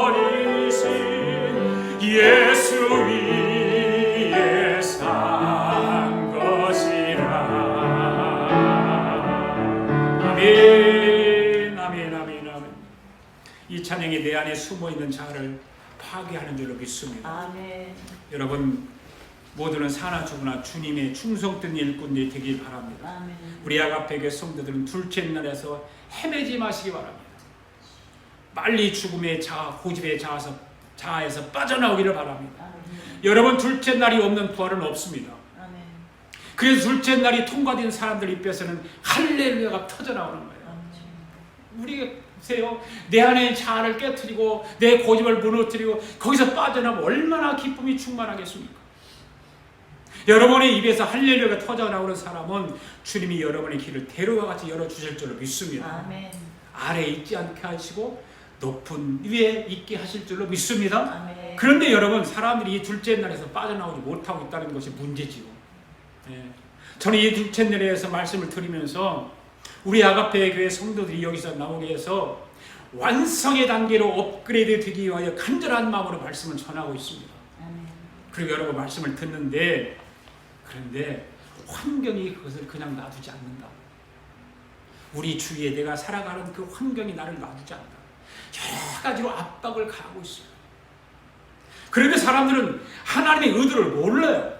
Speaker 1: 버리신 예수 위에 산 것이라. 아멘, 아멘, 아멘, 아멘. 이 찬양이 내 안에 숨어있는 자를 파괴하는 줄로 믿습니다.
Speaker 2: 아멘.
Speaker 1: 여러분 모두는 사나 죽으나 주님의 충성된 일꾼들이 되길 바랍니다.
Speaker 2: 아멘.
Speaker 1: 우리 아가페교회 성도들은 둘째 날에서 헤매지 마시기 바랍니다. 빨리 죽음의 자아, 고집의 자아에서 빠져나오기를 바랍니다.
Speaker 2: 아멘.
Speaker 1: 여러분 둘째 날이 없는 부활은 없습니다.
Speaker 2: 아멘.
Speaker 1: 그래서 둘째 날이 통과된 사람들 입에서는 할렐루야가 터져나오는 거예요.
Speaker 2: 아멘.
Speaker 1: 우리 보세요. 내 안에 자아를 깨트리고 내 고집을 무너뜨리고 거기서 빠져나오면 얼마나 기쁨이 충만하겠습니까? 여러분의 입에서 할렐루야가 터져나오는 사람은 주님이 여러분의 길을 대로와 같이 열어주실 줄로 믿습니다.
Speaker 2: 아멘.
Speaker 1: 아래에 있지 않게 하시고 높은 위에 있게 하실 줄로 믿습니다.
Speaker 2: 아멘.
Speaker 1: 그런데 여러분 사람들이 이 둘째 날에서 빠져나오지 못하고 있다는 것이 문제지요. 저는 이 둘째 날에서 말씀을 드리면서 우리 아가페 교회 성도들이 여기서 나오게 해서 완성의 단계로 업그레이드 되기 위하여 간절한 마음으로 말씀을 전하고 있습니다.
Speaker 2: 아멘.
Speaker 1: 그리고 여러분 말씀을 듣는데 그런데 환경이 그것을 그냥 놔두지 않는다. 우리 주위에 내가 살아가는 그 환경이 나를 놔두지 않는다. 여러 가지로 압박을 가하고 있어요. 그런데 사람들은 하나님의 의도를 몰라요.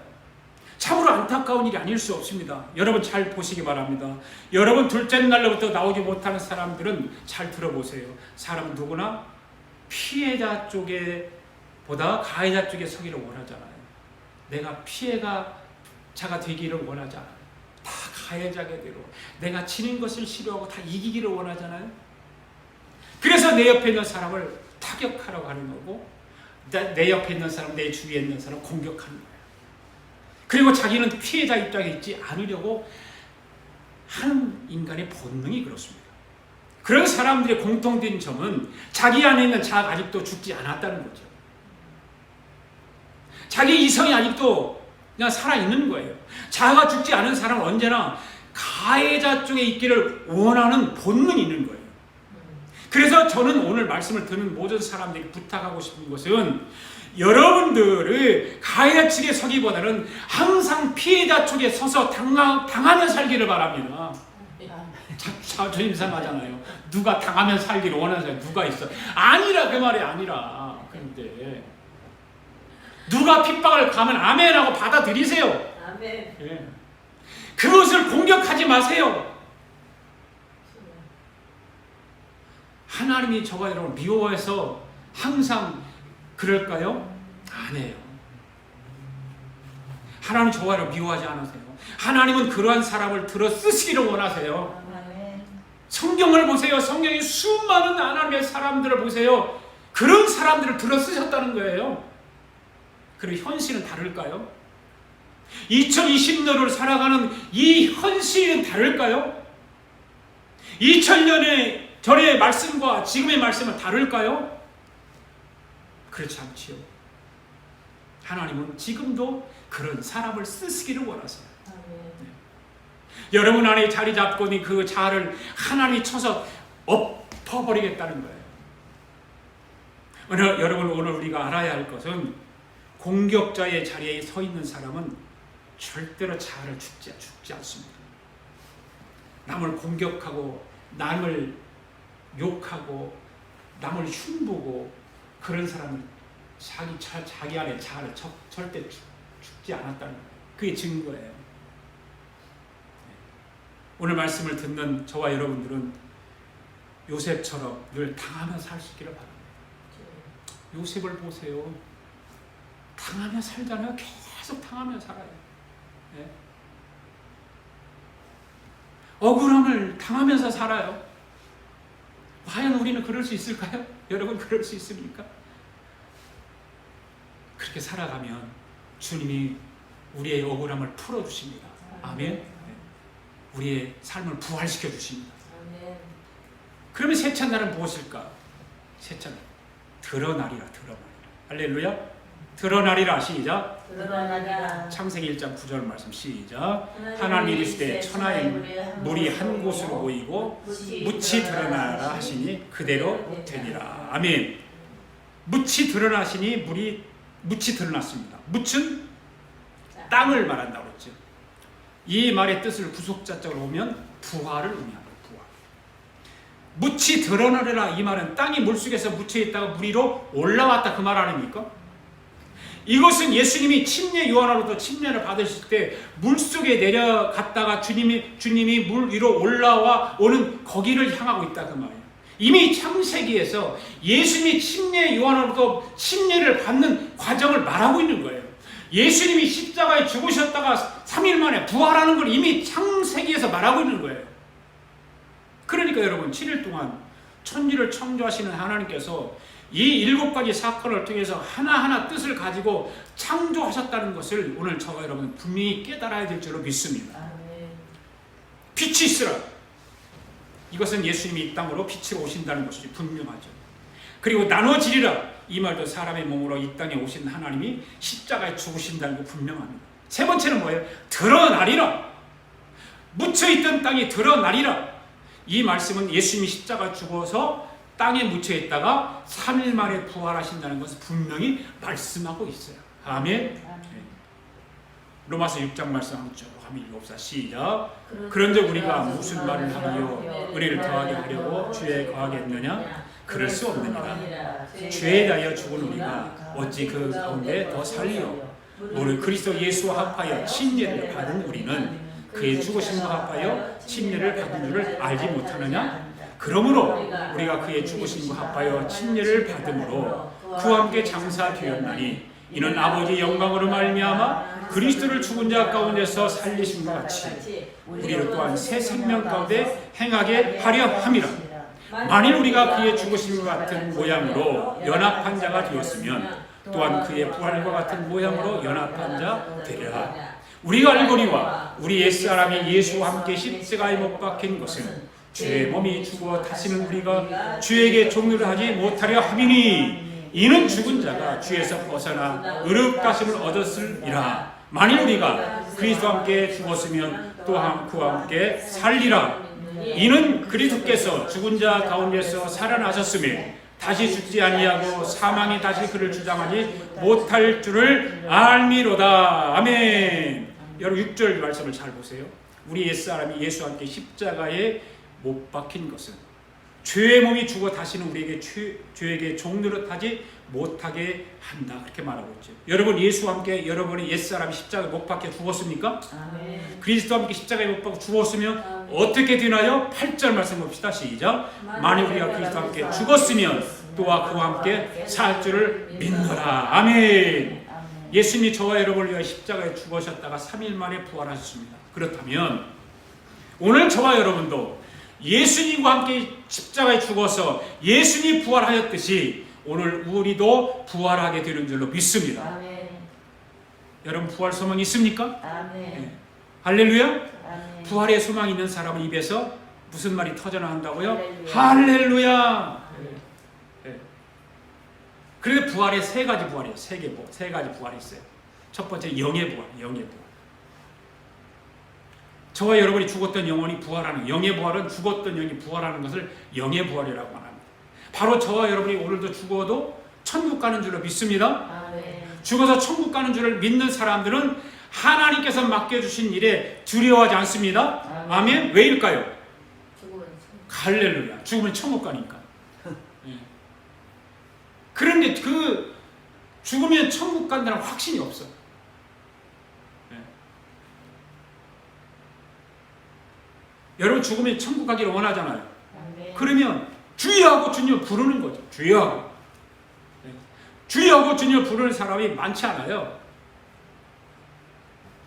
Speaker 1: 참으로 안타까운 일이 아닐 수 없습니다. 여러분 잘 보시기 바랍니다. 여러분 둘째 날로부터 나오지 못하는 사람들은 잘 들어보세요. 사람은 누구나 피해자 쪽에 보다 가해자 쪽에 서기를 원하잖아요. 내가 피해자가 되기를 원하잖아요. 다 가해자에게로 내가 지는 것을 싫어하고 다 이기기를 원하잖아요. 그래서 내 옆에 있는 사람을 타격하려고 하는 거고 내 옆에 있는 사람, 내 주위에 있는 사람 공격하는 거예요. 그리고 자기는 피해자 입장에 있지 않으려고 하는 인간의 본능이 그렇습니다. 그런 사람들의 공통된 점은 자기 안에 있는 자아가 아직도 죽지 않았다는 거죠. 자기 이성이 아직도 그냥 살아있는 거예요. 자아가 죽지 않은 사람은 언제나 가해자 쪽에 있기를 원하는 본능이 있는 거예요. 그래서 저는 오늘 말씀을 듣는 모든 사람들에게 부탁하고 싶은 것은 여러분들의 가해자 측에 서기보다는 항상 피해자 쪽에 서서 당하며 살기를 바랍니다. 자존심 상하잖아요. 누가 당하며 살기를 원하는 사람이 누가 있어? 아니라 그 말이 아니라. 그런데 누가 핍박을 가면 아멘하고 받아들이세요.
Speaker 2: 아멘.
Speaker 1: 예. 그것을 공격하지 마세요. 하나님이 저와 여러분을 미워해서 항상 그럴까요? 아니에요. 하나님 저와 여러분 미워하지 않으세요. 하나님은 그러한 사람을 들어 쓰시기를 원하세요. 성경을 보세요. 성경에 수많은 하나님의 사람들을 보세요. 그런 사람들을 들어 쓰셨다는 거예요. 그리고 현실은 다를까요? 2020년을 살아가는 이 현실은 다를까요? 2000년의 전의 말씀과 지금의 말씀은 다를까요? 그렇지 않지요. 하나님은 지금도 그런 사람을 쓰시기를 원하세요. 네. 여러분 안에 자리 잡고 있는 그 자아를 하나님이 쳐서 엎어버리겠다는 거예요. 여러분 오늘 우리가 알아야 할 것은 공격자의 자리에 서 있는 사람은 절대로 자아를 죽지 않습니다. 남을 공격하고 남을 욕하고 남을 흉보고 그런 사람은 자기 안에 자아를 절대 죽지 않았다는 거예요. 그게 증거예요. 오늘 말씀을 듣는 저와 여러분들은 요셉처럼 늘 당하며 살 수 있기를 바랍니다. 요셉을 보세요. 당하며 살잖아요. 계속 당하며 살아요. 네. 억울함을 당하면서 살아요. 과연 우리는 그럴 수 있을까요? 여러분 그럴 수 있습니까? 그렇게 살아가면 주님이 우리의 억울함을 풀어주십니다. 아멘. 네. 우리의 삶을 부활시켜 주십니다. 아멘. 그러면 새 찬날은 무엇일까? 새 찬날 드러나리라. 할렐루야. 드러나리라. 시작.
Speaker 2: 드러나리라.
Speaker 1: 창세기 1장 9절 말씀 시작. 하나님이 이르시되 천하의 물이 한 곳으로 모이고 묻이 드러나라 하시니 그대로 되니라. 아멘. 묻이 드러나시니 묻이 드러났습니다. 묻은 땅을 말한다고 그랬죠. 이 말의 뜻을 구속자적으로 보면 부활을 의미합니다. 부활. 묻이 드러나리라. 이 말은 땅이 물속에서 묻혀 있다가 물 위로 올라왔다 그 말 아닙니까? 이것은 예수님이 침례 요한으로부터 침례를 받으실 때 물속에 내려갔다가 주님이 물 위로 올라와 오는 거기를 향하고 있다 그 말이에요. 이미 창세기에서 예수님이 침례 요한으로부터 침례를 받는 과정을 말하고 있는 거예요. 예수님이 십자가에 죽으셨다가 3일 만에 부활하는 걸 이미 창세기에서 말하고 있는 거예요. 그러니까 여러분 7일 동안 천지를 창조하시는 하나님께서 이 7가지 사건을 통해서 하나하나 뜻을 가지고 창조하셨다는 것을 오늘 저와 여러분 분명히 깨달아야 될 줄로 믿습니다. 빛이 있으라. 이것은 예수님이 이 땅으로 빛으로 오신다는 것이 분명하죠. 그리고 나눠지리라. 이 말도 사람의 몸으로 이 땅에 오신 하나님이 십자가에 죽으신다는 거 분명합니다. 세 번째는 뭐예요? 드러나리라. 묻혀있던 땅이 드러나리라. 이 말씀은 예수님이 십자가에 죽어서 땅에 묻혀있다가 3일 만에 부활하신다는 것을 분명히 말씀하고 있어요. 아멘. 네. 로마서 6장 말씀 한번 쭉 한번 읽어봅시다. 시작. 그런즉 우리가 무슨 말을 하며 은혜를 더하게 하려고 죄에 거하겠느냐? 그럴 수 없느니라. 죄에 대하여 죽은 우리가 어찌 그 가운데 더 살리요? 오늘 그리스도 예수와 합하여 침례를 받은 우리는 그의 죽으심과 합하여 침례를 받은 줄을 알지 못하느냐? 그러므로 우리가 그의 죽으심과 합하여 침례를 받음으로 그와 함께 장사되었나니 이는 아버지의 영광으로 말미암아 그리스도를 죽은 자 가운데서 살리심과 같이 우리를 또한 새 생명 가운데 행하게 하려 함이라.
Speaker 2: 만일 우리가 그의 죽으심과 같은 모양으로 연합한 자가 되었으면 또한 그의 부활과 같은 모양으로 연합한 자 되리라.
Speaker 1: 우리가 알거니와 우리 옛사람이 예수와 함께 십자가에 못 박힌 것은 죄의 몸이 죽어 다시는 우리가 주에게 종노를 하지 못하려 함이니 이는 죽은 자가 주에서 벗어나 의롭다심을 얻었으리라. 만일 우리가 그리스도와 함께 죽었으면 또한 그와 함께 살리라. 이는 그리스도께서 죽은 자 가운데서 살아나셨으며 다시 죽지 아니하고 사망이 다시 그를 주장하지 못할 줄을 알미로다. 아멘. 여러분 6절 말씀을 잘 보세요. 우리 옛사람이 예수와 함께 십자가에 못 박힌 것은 죄의 몸이 죽어 다시는 우리에게 죄에게 종노릇하지 못하게 한다. 그렇게 말하고 있죠. 여러분 예수와 함께 여러분의 옛사람이 십자가에 못 박혀 죽었습니까?
Speaker 2: 아멘.
Speaker 1: 그리스도와 함께 십자가에 못 박혀 죽었으면 아멘. 어떻게 되나요? 8절 말씀 봅시다. 시작. 만일 우리가 그리스도와 함께 죽었으면 또한 그와 함께 살 줄을 믿노라. 아멘. 예수님이 저와 여러분을 위하여 십자가에 죽으셨다가 3일 만에 부활하셨습니다. 그렇다면 오늘 저와 여러분도 예수님과 함께 십자가에 죽어서 예수님이 부활하였듯이 오늘 우리도 부활하게 되는 줄로 믿습니다.
Speaker 2: 아멘.
Speaker 1: 여러분 부활 소망이 있습니까?
Speaker 2: 아멘.
Speaker 1: 네. 할렐루야.
Speaker 2: 아멘.
Speaker 1: 부활의 소망이 있는 사람은 입에서 무슨 말이 터져나온다고요?
Speaker 2: 할렐루야.
Speaker 1: 할렐루야. 네. 그래서 부활의 세 가지 부활이에요. 세 가지 부활이 있어요. 첫 번째 영의 부활, 영의 부활. 저와 여러분이 죽었던 영혼이 부활하는, 영의 부활은 죽었던 영이 부활하는 것을 영의 부활이라고 합니다. 바로 저와 여러분이 오늘도 죽어도 천국 가는 줄로 믿습니다.
Speaker 2: 아멘.
Speaker 1: 죽어서 천국 가는 줄을 믿는 사람들은 하나님께서 맡겨주신 일에 두려워하지 않습니다.
Speaker 2: 아멘.
Speaker 1: 아멘. 왜일까요?
Speaker 2: 죽음은
Speaker 1: 할렐루야. 죽으면 천국 가니까. 예. 그런데 그 죽으면 천국 간다는 확신이 없어. 예. 여러분 죽으면 천국 가기를 원하잖아요.
Speaker 2: 아멘.
Speaker 1: 그러면 주여하고 주님을 부르는 거죠. 주여하고. 예. 주여하고 주님을 부르는 사람이 많지 않아요.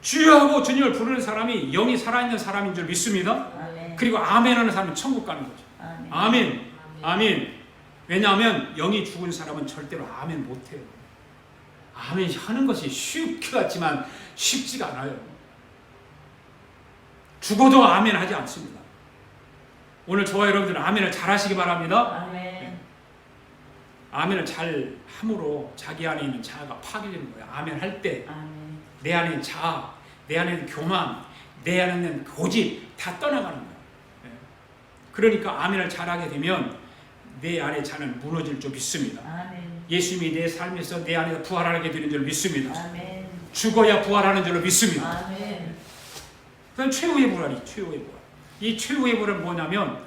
Speaker 1: 주여하고 주님을 부르는 사람이 영이 살아있는 사람인 줄 믿습니다.
Speaker 2: 아멘.
Speaker 1: 그리고 아멘 하는 사람은 천국 가는 거죠.
Speaker 2: 아멘.
Speaker 1: 아멘. 아멘. 왜냐하면 영이 죽은 사람은 절대로 아멘 못해요. 아멘 하는 것이 쉽게 같지만 쉽지가 않아요. 죽어도 아멘 하지 않습니다. 오늘 저와 여러분들은 아멘을 잘 하시기 바랍니다.
Speaker 2: 아멘.
Speaker 1: 아멘을 잘 함으로 자기 안에 있는 자아가 파괴되는 거예요. 아멘 할 때 내
Speaker 2: 아멘.
Speaker 1: 안에 있는 자아, 내 안에 있는 교만, 내 안에 있는 고집 다 떠나가는 거예요. 그러니까 아멘을 잘하게 되면 내 안의 자는 무너질 줄 믿습니다.
Speaker 2: 아멘.
Speaker 1: 예수님이 내 삶에서 내 안에서 부활하게 되는 줄 믿습니다.
Speaker 2: 아멘.
Speaker 1: 죽어야 부활하는 줄로 믿습니다.
Speaker 2: 아멘.
Speaker 1: 그럼 최후의 부활이 최후의 부활. 이 최후의 부활은 뭐냐면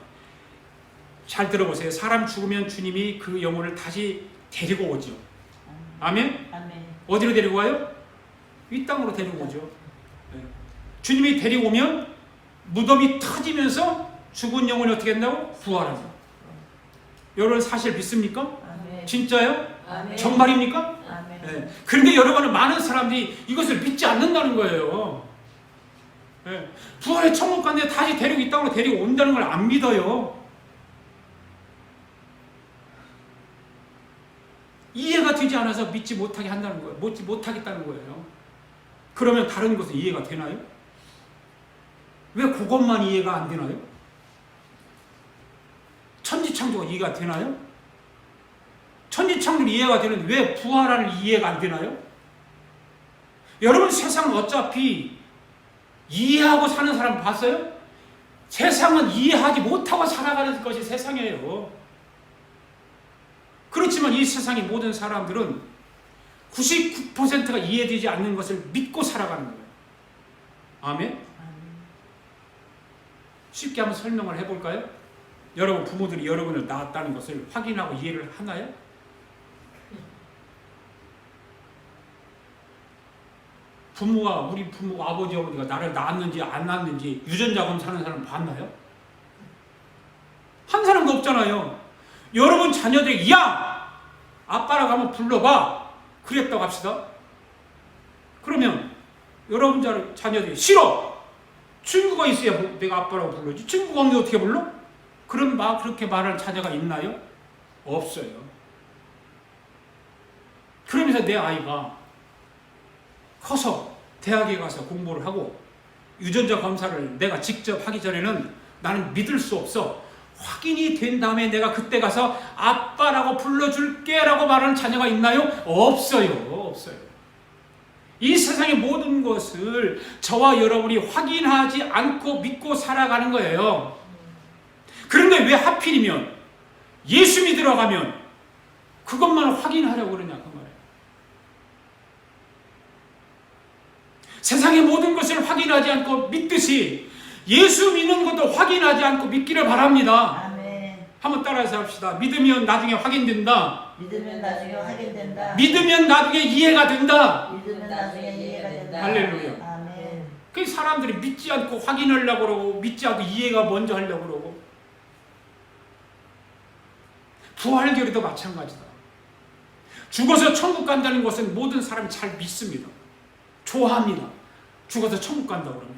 Speaker 1: 잘 들어보세요. 사람 죽으면 주님이 그 영혼을 다시 데리고 오죠. 아멘?
Speaker 2: 아멘.
Speaker 1: 어디로 데리고 와요? 이 땅으로 데리고 오죠. 네. 주님이 데리고 오면 무덤이 터지면서 죽은 영혼이 어떻게 된다고? 부활하죠. 여러분 사실 믿습니까?
Speaker 2: 아멘.
Speaker 1: 진짜요?
Speaker 2: 아멘.
Speaker 1: 정말입니까?
Speaker 2: 아멘.
Speaker 1: 네. 그런데 여러분은 많은 사람들이 이것을 믿지 않는다는 거예요. 네. 부활의 천국 간데 다시 데리고 이 땅으로 데리고 온다는 걸 안 믿어요. 이해가 되지 않아서 믿지 못하게 한다는 거예요. 믿지 못하겠다는 거예요. 그러면 다른 것은 이해가 되나요? 왜 그것만 이해가 안 되나요? 천지창조가 이해가 되나요? 천지창조는 이해가 되는데 왜 부활을 이해가 안 되나요? 여러분 세상은 어차피 이해하고 사는 사람 봤어요? 세상은 이해하지 못하고 살아가는 것이 세상이에요. 그렇지만 이 세상의 모든 사람들은 99%가 이해되지 않는 것을 믿고 살아가는 거예요. 아멘? 쉽게 한번 설명을 해볼까요? 여러분 부모들이 여러분을 낳았다는 것을 확인하고 이해를 하나요? 부모가 우리 부모 아버지 어머니가 나를 낳았는지 안 낳았는지 유전자검 사는 사람 봤나요? 한 사람도 없잖아요. 여러분 자녀들이 야! 아빠라고 한번 불러봐. 그랬다고 합시다. 그러면 여러분 자녀들이 싫어! 친구가 있어야 내가 아빠라고 불러지. 친구가 없는데 어떻게 불러? 그렇게 말할 자녀가 있나요? 없어요. 그러면서 내 아이가 커서 대학에 가서 공부를 하고 유전자 검사를 내가 직접 하기 전에는 나는 믿을 수 없어. 확인이 된 다음에 내가 그때 가서 아빠라고 불러줄게 라고 말하는 자녀가 있나요? 없어요. 없어요. 이 세상의 모든 것을 저와 여러분이 확인하지 않고 믿고 살아가는 거예요. 그런데 왜 하필이면 예수 믿으러 가면 그것만 확인하려고 그러냐 그 말이에요. 세상의 모든 것을 확인하지 않고 믿듯이 예수 믿는 것도 확인하지 않고 믿기를 바랍니다.
Speaker 3: 아멘.
Speaker 1: 한번 따라서 합시다. 믿으면 나중에 확인된다.
Speaker 3: 믿으면 나중에 확인된다.
Speaker 1: 믿으면 나중에 이해가 된다.
Speaker 3: 믿으면 나중에 이해가 된다.
Speaker 1: 할렐루야.
Speaker 3: 아멘.
Speaker 1: 그 사람들이 믿지 않고 확인하려고 그러고 믿지 않고 이해가 먼저 하려고 그러고 부활절에도 마찬가지다. 죽어서 천국 간다는 것은 모든 사람이 잘 믿습니다. 좋아합니다. 죽어서 천국 간다고 그러면.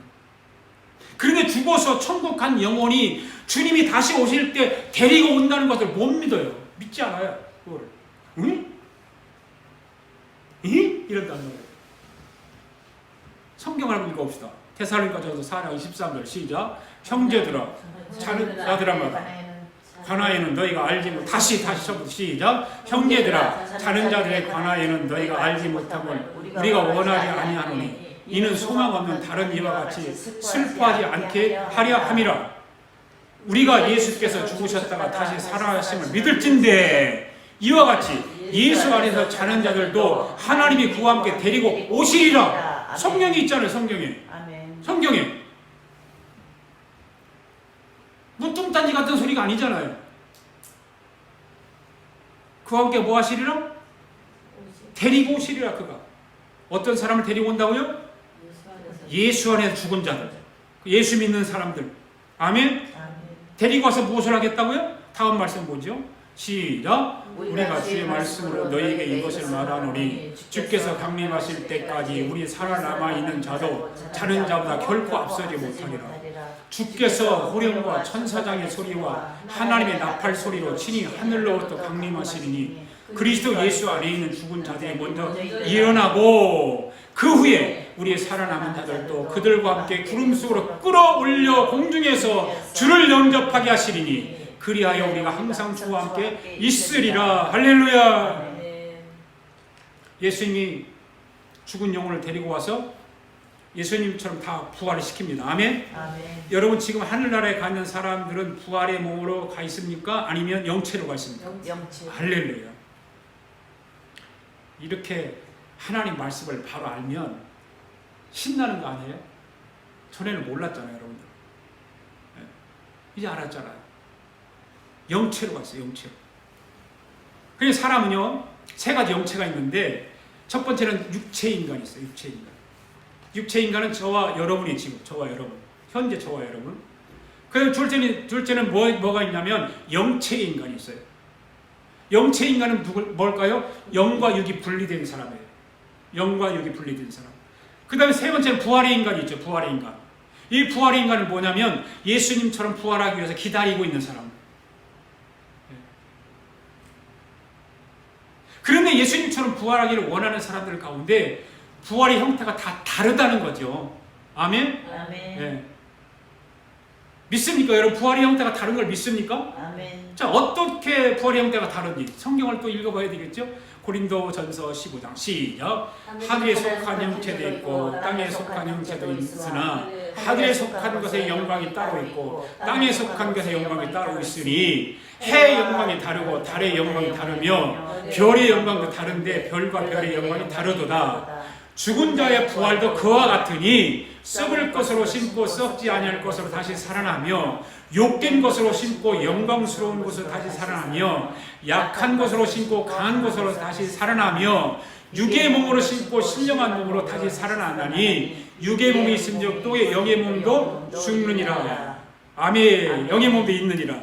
Speaker 1: 그런데 죽어서 천국 간 영혼이 주님이 다시 오실 때 데리고 온다는 것을 못 믿어요. 믿지 않아요. 그거를. 응? 응? 이런다는 거예요. 성경을 한번 읽어봅시다. 데살로니가전서 4장 23절 시작. 형제들아 자들아마다 관하에는 너희가 알지 못 다시 처음부터 시작. 형제들아 자는 자들의 관하에는 너희가 알지 못함을 우리가 원하지 아니하노니 이는 소망 없는 다른 이와 같이 슬퍼하지 않게 하려 함이라. 우리가 예수께서 죽으셨다가 다시 살아나심을 믿을진대 이와 같이 예수 안에서 자는 자들도 하나님이 그와 함께 데리고 오시리라. 성경에 있잖아요. 성경에 뭐 뚱딴지 같은 소리가 아니잖아요. 그와 함께 뭐 하시리라? 데리고 오시리라. 그가 어떤 사람을 데리고 온다고요? 예수 안에서 죽은 자들, 예수 믿는 사람들. 아멘. 데리고 와서 무엇을 하겠다고요? 다음 말씀 뭐죠? 시작. 우리가 주의 말씀으로 너희에게 이것을 말하노니 주께서 강림하실 때까지 우리 살아남아 있는 자도 자는 자보다 결코 앞서지 못하리라. 주께서 호령과 천사장의 소리와 하나님의 나팔 소리로 친히 하늘로부터 강림하시리니 그리스도 예수 안에 있는 죽은 자들이 먼저 일어나고 그 후에 우리의 살아남은 자들도 그들과 함께 구름 속으로 끌어올려 공중에서 주를 영접하게 하시리니 그리하여 우리가 항상 주와 함께 있으리라. 할렐루야. 예수님이 죽은 영혼을 데리고 와서 예수님처럼 다 부활을 시킵니다. 아멘. 여러분 지금 하늘나라에 가는 사람들은 부활의 몸으로 가 있습니까? 아니면 영체로 가 있습니까?
Speaker 3: 영체.
Speaker 1: 할렐루야. 이렇게 하나님 말씀을 바로 알면 신나는 거 아니에요? 전에는 몰랐잖아요, 여러분들. 이제 알았잖아요. 영체로 갔어요, 영체로. 그래서 사람은요, 세 가지 영체가 있는데, 첫 번째는 육체 인간이 있어요, 육체 인간. 육체 인간은 저와 여러분이 지금, 저와 여러분. 현재 저와 여러분. 그리고 둘째는 뭐가 있냐면, 영체 인간이 있어요. 영체 인간은 뭘까요? 영과 육이 분리된 사람이에요. 영과 육이 분리된 사람. 그 다음에 세 번째는 부활의 인간이 있죠, 부활의 인간. 이 부활의 인간은 뭐냐면, 예수님처럼 부활하기 위해서 기다리고 있는 사람. 그런데 예수님처럼 부활하기를 원하는 사람들 가운데 부활의 형태가 다 다르다는 거죠. 아멘? 네. 믿습니까? 여러분 부활의 형태가 다른 걸 믿습니까?
Speaker 3: 아멘.
Speaker 1: 자, 어떻게 부활의 형태가 다른지 성경을 또 읽어봐야 되겠죠? 고린도전서 15장 시작. 하늘에 속한 형체도 있고 땅에 속한 형체도 있으나 하늘에 속한 것의 영광이 따로 있고 땅에 속한 것의 영광이 따로 있으니 해의 영광이 다르고 달의 영광이 다르며 별의 영광도 다른데 별과 별의 영광이 다르도다. 죽은 자의 부활도 그와 같으니 썩을 것으로 심고 썩지 아니할 것으로 다시 살아나며 욕된 것으로 심고 영광스러운 것으로 다시 살아나며 약한 것으로 심고 강한 것으로 다시 살아나며 육의 몸으로 심고 신령한 몸으로 다시 살아나나니 육의 몸이 있은즉 또 영의 몸도 죽느니라. 아멘. 영의 몸도 있느니라.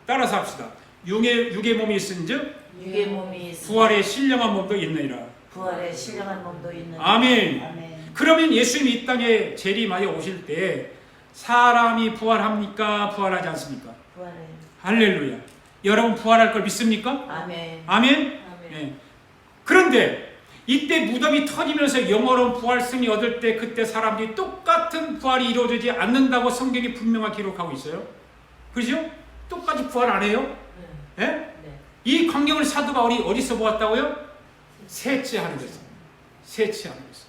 Speaker 1: 따라서 합시다. 육의 몸이 있은즉
Speaker 3: 육의 몸이
Speaker 1: 부활의 신령한 몸도 있느니라.
Speaker 3: 부활의 신령한 몸도 있는.
Speaker 1: 아멘.
Speaker 3: 아멘.
Speaker 1: 그러면 예수님이 이 땅에 재림하여 오실 때 사람이 부활합니까? 부활하지 않습니까?
Speaker 3: 부활해.
Speaker 1: 할렐루야. 여러분 부활할 걸 믿습니까?
Speaker 3: 아멘.
Speaker 1: 아멘.
Speaker 2: 아멘.
Speaker 1: 예. 그런데 이때 무덤이 터지면서 영원한 부활승리 얻을 때 그때 사람들이 똑같은 부활이 이루어지지 않는다고 성경이 분명하게 기록하고 있어요. 그죠? 똑같이 부활 안 해요? 예?
Speaker 2: 네.
Speaker 1: 이 광경을 사도 바울이 어디서 보았다고요? 셋째하는 데서. 셋째하는 데서.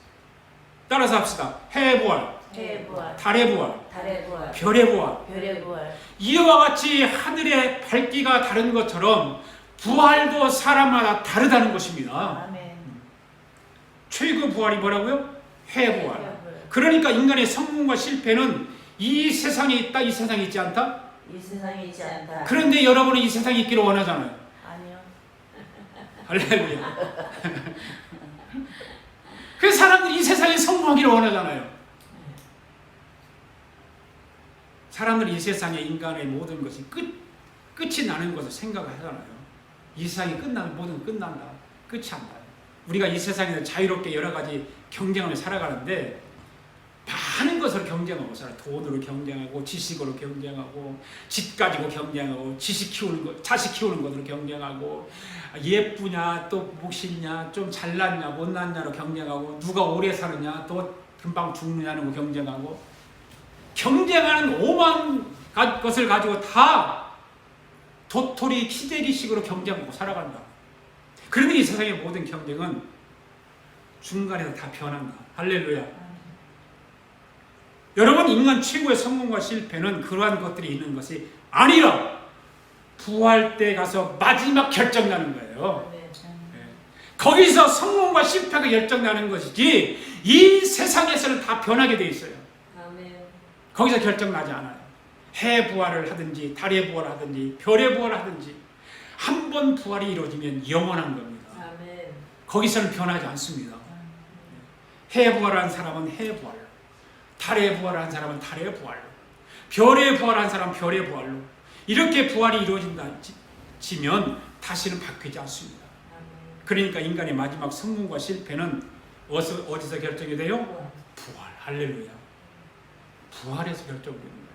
Speaker 1: 따라서 합시다. 해의 부활,
Speaker 3: 해의 부활,
Speaker 1: 달의 부활,
Speaker 3: 달의 부활,
Speaker 1: 별의 부활.
Speaker 3: 별의 부활.
Speaker 1: 이와 같이 하늘의 밝기가 다른 것처럼 부활도 사람마다 다르다는 것입니다.
Speaker 3: 아멘.
Speaker 1: 최고 부활이 뭐라고요? 해의 부활.
Speaker 3: 해의 부활.
Speaker 1: 그러니까 인간의 성공과 실패는 이 세상에 있다, 이 세상에 있지 않다?
Speaker 3: 이 세상에 있지 않다.
Speaker 1: 그런데 여러분은 이 세상에 있기를 원하잖아요.
Speaker 3: 아니요.
Speaker 1: 할렐루야. 그 사람들이 이 세상에 성공하기를 원하잖아요. 사람들이 이 세상에 인간의 모든 것이 끝이 나는 것을 생각하잖아요. 이 세상이 끝나면 모든 끝난다. 끝이 안 나요. 우리가 이 세상에서 자유롭게 여러 가지 경쟁하며 살아가는데 많은 것으로 경쟁하고 살아요. 돈으로 경쟁하고 지식으로 경쟁하고 집 가지고 경쟁하고 지식 키우는 것, 자식 키우는 것으로 경쟁하고 예쁘냐 또 몫있냐 좀 잘났냐 못났냐로 경쟁하고 누가 오래 사느냐 또 금방 죽느냐는 거 경쟁하고 경쟁하는 오만 것을 가지고 다 도토리 키재기식으로 경쟁하고 살아간다. 그런데 이 세상의 모든 경쟁은 중간에서 다 변한다. 할렐루야. 여러분, 인간 최고의 성공과 실패는 그러한 것들이 있는 것이 아니라 부활 때 가서 마지막 결정나는 거예요.
Speaker 2: 아멘.
Speaker 1: 거기서 성공과 실패가 결정나는 것이지 이 세상에서는 다 변하게 돼 있어요.
Speaker 2: 아멘.
Speaker 1: 거기서 결정나지 않아요. 해 부활을 하든지 달의 부활을 하든지 별의 부활을 하든지 한 번 부활이 이루어지면 영원한 겁니다.
Speaker 2: 아멘.
Speaker 1: 거기서는 변하지 않습니다. 해 부활한 사람은 해 부활로, 달의 부활한 사람은 달의 부활로, 별의 부활한 사람은 별의 부활로 이렇게 부활이 이루어진다면 다시는 바뀌지 않습니다.
Speaker 2: 아멘.
Speaker 1: 그러니까 인간의 마지막 성공과 실패는 어디서 결정이 돼요? 부활. 할렐루야. 부활에서 결정됩니다.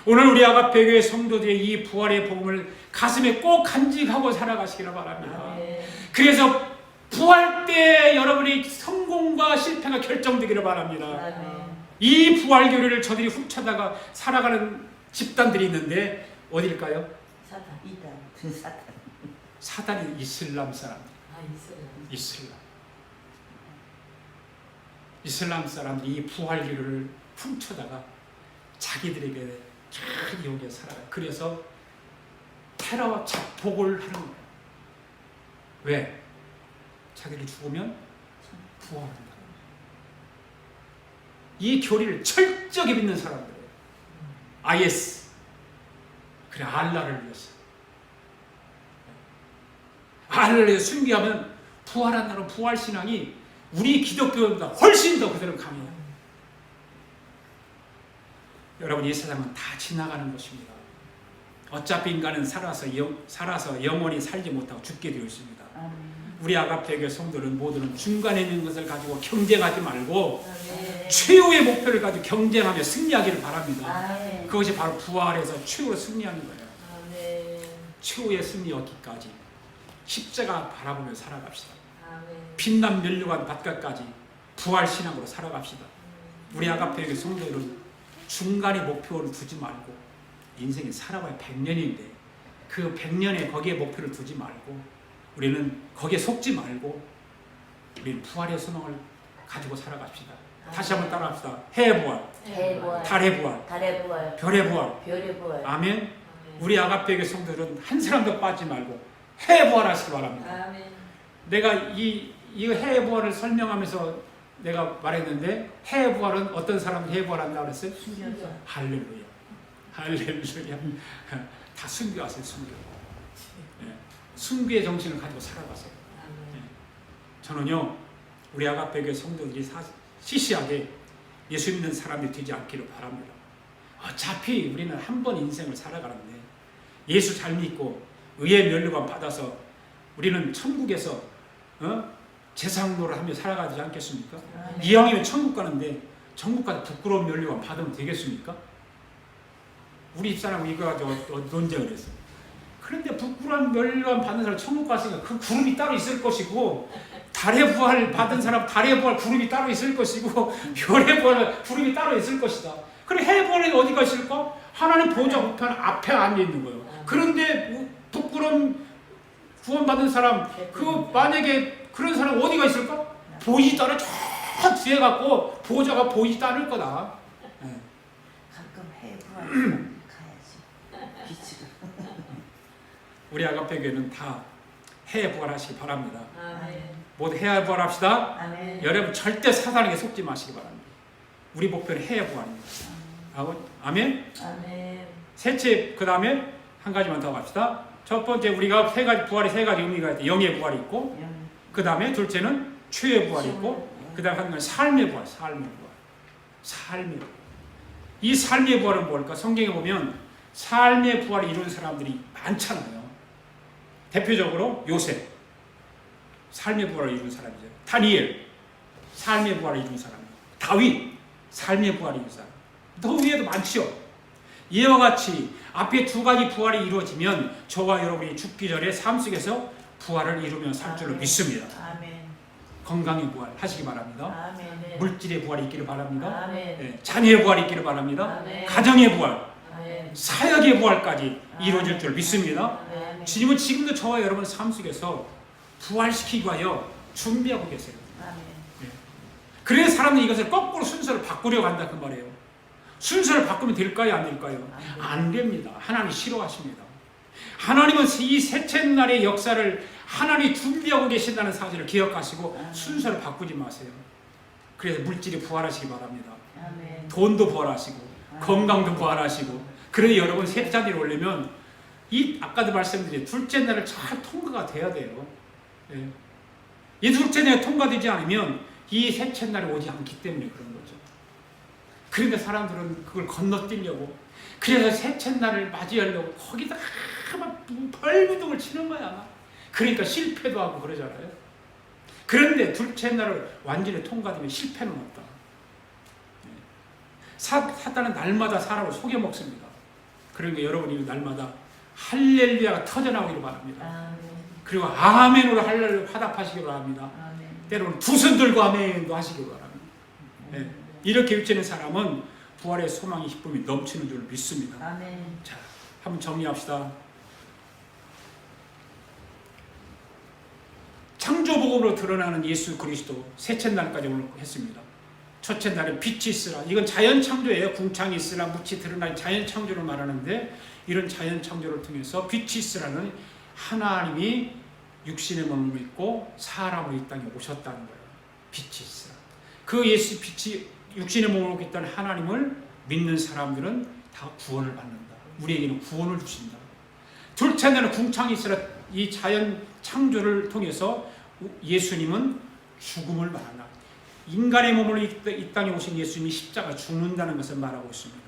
Speaker 1: 오늘 우리 아가페교회 성도들의 이 부활의 복음을 가슴에 꼭 간직하고 살아가시기를 바랍니다.
Speaker 2: 아멘.
Speaker 1: 그래서 부활 때 여러분의 성공과 실패가 결정되기를 바랍니다.
Speaker 2: 아멘.
Speaker 1: 이 부활 교리를 저들이 훔쳐다가 살아가는 집단들이 있는데 어딜까요?
Speaker 3: 사탄. 이단. 사탄.
Speaker 1: 사단이 이슬람 사람.
Speaker 2: 아, 이슬람.
Speaker 1: 이슬람 사람들이 이 부활 교리를 훔쳐다가 자기들에게 잘 이용해 살아요. 그래서 테러와 자폭을 하는 거예요. 왜? 자기를 죽으면 부활한다. 이 교리를 철저히 믿는 사람들이에요. IS. 그래, 알라를 위해서. 알라를 위해서 순교하면 부활한다는 부활신앙이 우리 기독교보다 훨씬 더 그들은 강해요. 여러분, 이 세상은 다 지나가는 것입니다. 어차피 인간은 살아서 영원히 살지 못하고 죽게 되어 있습니다. 우리 아가페교회 성도는 모두는 중간에 있는 것을 가지고 경쟁하지 말고
Speaker 2: 아멘.
Speaker 1: 최후의 목표를 가지고 경쟁하며 승리하기를 바랍니다.
Speaker 3: 아멘.
Speaker 1: 그것이 바로 부활에서 최후로 승리하는 거예요.
Speaker 2: 아멘.
Speaker 1: 최후의 승리 얻기까지 십자가 바라보며 살아갑시다.
Speaker 2: 아멘.
Speaker 1: 빛난 면류관 받까지 부활 신앙으로 살아갑시다. 우리 아가페교회 성도들은 중간에 목표를 두지 말고 인생이 살아봐야 100년인데 그 100년에 거기에 목표를 두지 말고 우리는 거기에 속지 말고 우리는 부활의 소망을 가지고 살아갑시다. 다시 한번 따라합시다. 해의 부활,
Speaker 3: 해의 부활,
Speaker 1: 달의 부활,
Speaker 3: 달의 부활,
Speaker 1: 별의 부활.
Speaker 3: 별의 부활.
Speaker 1: 아멘.
Speaker 2: 아멘.
Speaker 1: 우리 아가페교회 성도들은 한 사람도 빠지지 말고 해의 부활 하시기 바랍니다.
Speaker 2: 아멘.
Speaker 1: 내가 이 해의 부활을 설명하면서 내가 말했는데 해의 부활은 어떤 사람이 해의 부활한다고 그랬어요?
Speaker 3: 순교자.
Speaker 1: 할렐루야. 할렐루야. 다 순교하세요. 순교. 예. 순교의 정신을 가지고 살아가세요.
Speaker 2: 아멘.
Speaker 1: 저는요, 우리 아가페교회 성도들이 시시하게 예수 믿는 사람들이 되지 않기를 바랍니다. 어차피 우리는 한 번 인생을 살아가는데 예수 잘 믿고 의의 면류관 받아서 우리는 천국에서 재상노를 하며 살아가지 않겠습니까?
Speaker 3: 아멘.
Speaker 1: 이왕이면 천국 가는데 천국 가서 부끄러운 면류관 받으면 되겠습니까? 우리 집사람 이거 논쟁을 했어. 그런데 부끄러운 멸관 받는 사람 천국 갔으니까 그 그룹이 따로 있을 것이고, 달의 부활 받은 사람 달의 부활 그룹이 따로 있을 것이고, 별의 부활 그룹이 따로 있을 것이다. 그럼 해의 부활이 어디가 있을까? 하나님 보좌 우편 앞에 앉아 있는 거예요. 그런데 부끄러운 구원받은 사람, 그 만약에 그런 사람 어디가 있을까? 보이지도 않아. 저 뒤에 갖고 보좌가 보이지도 않을 거다.
Speaker 3: 가끔 해부할 가야지. 빛으로.
Speaker 1: 우리 아가페 교회는 다 해에 부활하시기 바랍니다.
Speaker 3: 아멘.
Speaker 1: 모두 해에 부활합시다.
Speaker 3: 아멘.
Speaker 1: 여러분 절대 사단에게 속지 마시기 바랍니다. 우리 목표는 해에 부활입니다. 아멘.
Speaker 3: 아멘.
Speaker 1: 셋째, 그 다음에 한 가지만 더 갑시다. 첫 번째, 우리가 세 가지 부활이 세 가지 의미가 있다. 영의 부활이 있고, 그 다음에 둘째는 최의 부활이 있고, 그 다음에 한 가지 삶의 부활, 삶의 부활. 이 삶의 부활은 뭘까? 성경에 보면 삶의 부활을 이룬 사람들이 많잖아요. 대표적으로 요셉, 삶의 부활을 이룬 사람이죠. 다니엘, 삶의 부활을 이룬 사람이죠. 다윗, 삶의 부활을 이룬 사람. 더 위에도 많죠. 이와 같이 앞에 두 가지 부활이 이루어지면 저와 여러분이 죽기 전에 삶 속에서 부활을 이루며 살 줄로 믿습니다.
Speaker 3: 아멘.
Speaker 1: 건강의 부활 하시기 바랍니다.
Speaker 3: 아멘.
Speaker 1: 물질의 부활이 있기를 바랍니다.
Speaker 3: 아멘.
Speaker 1: 네, 자녀의 부활이 있기를 바랍니다.
Speaker 3: 아멘.
Speaker 1: 가정의 부활,
Speaker 3: 아멘.
Speaker 1: 사역의 부활까지 이루어질 줄 믿습니다.
Speaker 3: 아멘.
Speaker 1: 주님은 지금도 저와 여러분 삶 속에서 부활시키기 위하여 준비하고 계세요.
Speaker 3: 아멘.
Speaker 1: 그래서 사람들이 이것을 거꾸로 순서를 바꾸려고 한다 그 말이에요. 순서를 바꾸면 될까요? 안 될까요? 안 됩니다. 하나님이 싫어하십니다. 하나님은 이 셋째 날의 역사를 하나님이 준비하고 계신다는 사실을 기억하시고 순서를 바꾸지 마세요. 그래서 물질이 부활하시기 바랍니다.
Speaker 3: 아멘.
Speaker 1: 돈도 부활하시고 건강도 부활하시고. 그래서 여러분 셋째 날이 오려면 이 아까도 말씀드린 둘째 날을 잘 통과가 돼야 돼요. 예. 이 둘째 날이 통과되지 않으면 이 셋째 날이 오지 않기 때문에 그런 거죠. 그런데 사람들은 그걸 건너뛰려고, 그래서 셋째 날을 맞이하려고 거기다 막 벌무둥을 치는 거야. 그러니까 실패도 하고 그러잖아요. 그런데 둘째 날을 완전히 통과되면 실패는 없다. 사탄은 날마다 사람을 속여먹습니다. 그러니까 여러분이 날마다 할렐루야가 터져나오기를 바랍니다.
Speaker 3: 아멘.
Speaker 1: 그리고 아멘으로 할렐루야 화답하시기 바랍니다.
Speaker 3: 아멘.
Speaker 1: 때로는 두 손 들고 아멘도 하시기 바랍니다. 네. 이렇게 외치는 사람은 부활의 소망의 기쁨이 넘치는 줄 믿습니다.
Speaker 3: 아멘.
Speaker 1: 자, 한번 정리합시다. 창조복음으로 드러나는 예수 그리스도 셋째 날까지 오늘 했습니다. 첫째 날은 빛이 있으라. 이건 자연 창조예요. 궁창이 있으라, 묻이 드러난 자연 창조를 말하는데, 이런 자연 창조를 통해서 빛이 있으라는 하나님이 육신의 몸을 입고 사람으로 이 땅에 오셨다는 거예요. 빛이 있으라. 그 예수 빛이 육신의 몸을 입고 있다는 하나님을 믿는 사람들은 다 구원을 받는다. 우리에게는 구원을 주신다. 둘째 날은 궁창이 있으라. 이 자연 창조를 통해서 예수님은 죽음을 말한다. 인간의 몸으로 이 땅에 오신 예수님이 십자가 죽는다는 것을 말하고 있습니다.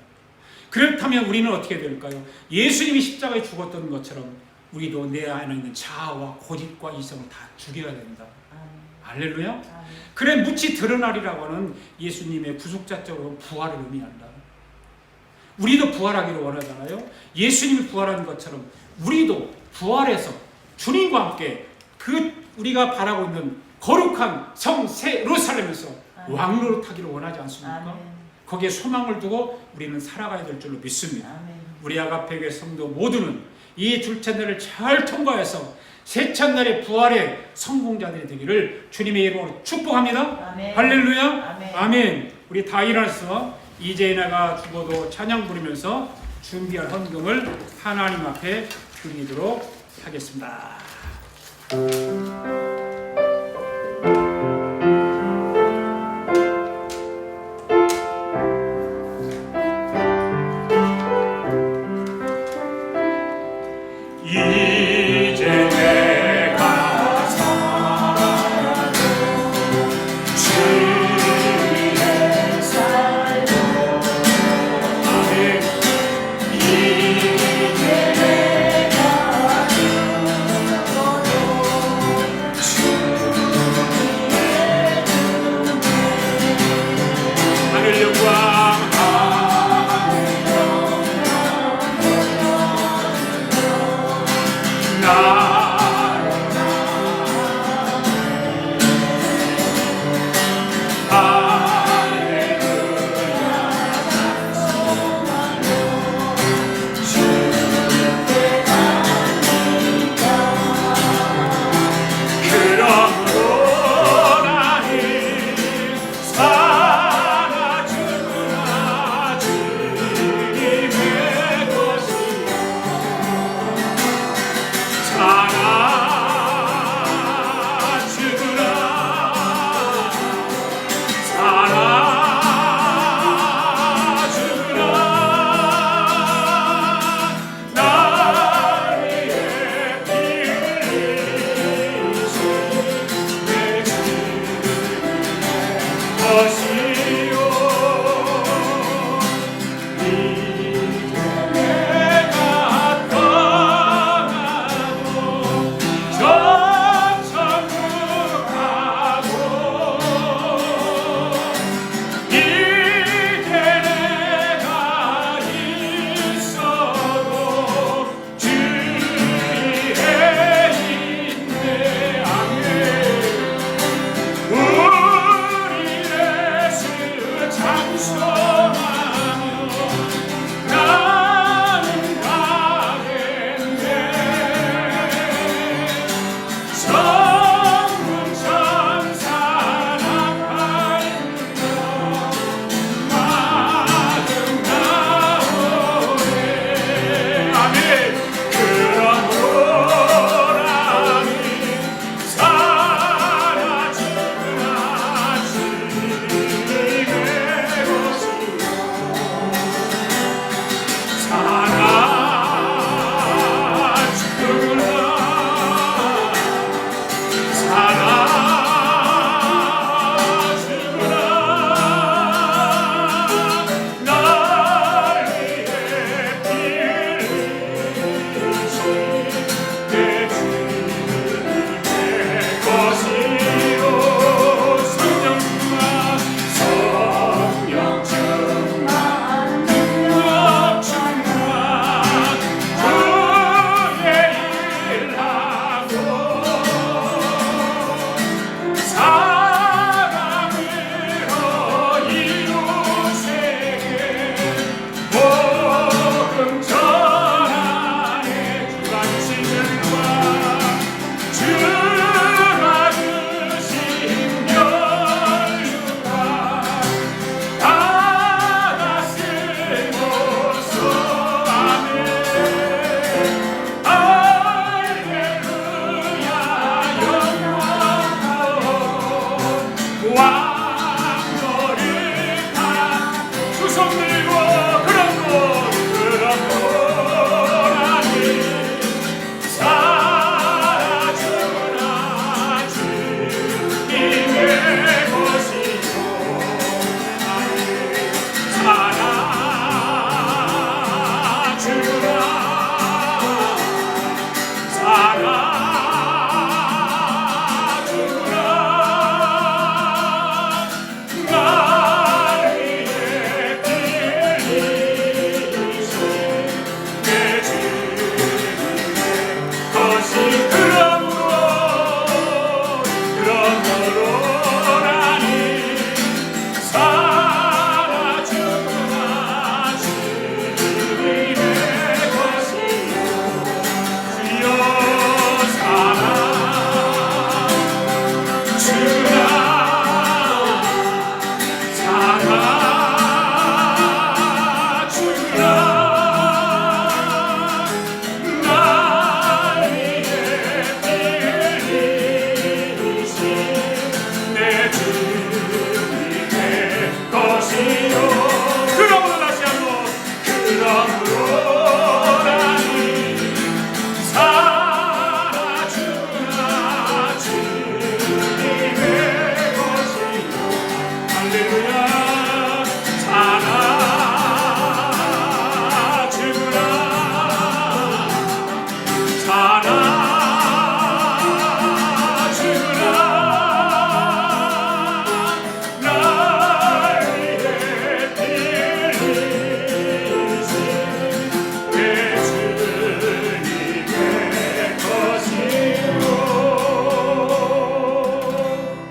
Speaker 1: 그렇다면 우리는 어떻게 될까요? 예수님이 십자가에 죽었던 것처럼 우리도 내 안에 있는 자아와 고집과 이성을 다 죽여야 된다. 할렐루야. 그래 묻이 드러나리라고 하는 예수님의 구속자적으로 부활을 의미한다. 우리도 부활하기를 원하잖아요. 예수님이 부활한 것처럼 우리도 부활해서 주님과 함께 그 우리가 바라고 있는 거룩한 성 새 예루살렘에서 왕로를 타기를 원하지 않습니까?
Speaker 3: 아멘.
Speaker 1: 거기에 소망을 두고 우리는 살아가야 될 줄로 믿습니다.
Speaker 3: 아멘.
Speaker 1: 우리 아가페교회 성도 모두는 이 둘째 날을 잘 통과해서 셋째 날의 부활의 성공자들이 되기를 주님의 이름으로 축복합니다.
Speaker 3: 아멘.
Speaker 1: 할렐루야.
Speaker 3: 아멘.
Speaker 1: 아멘. 우리 다 일어나서 이제 내가 죽어도 찬양 부르면서 준비한 헌금을 하나님 앞에 드리도록 하겠습니다.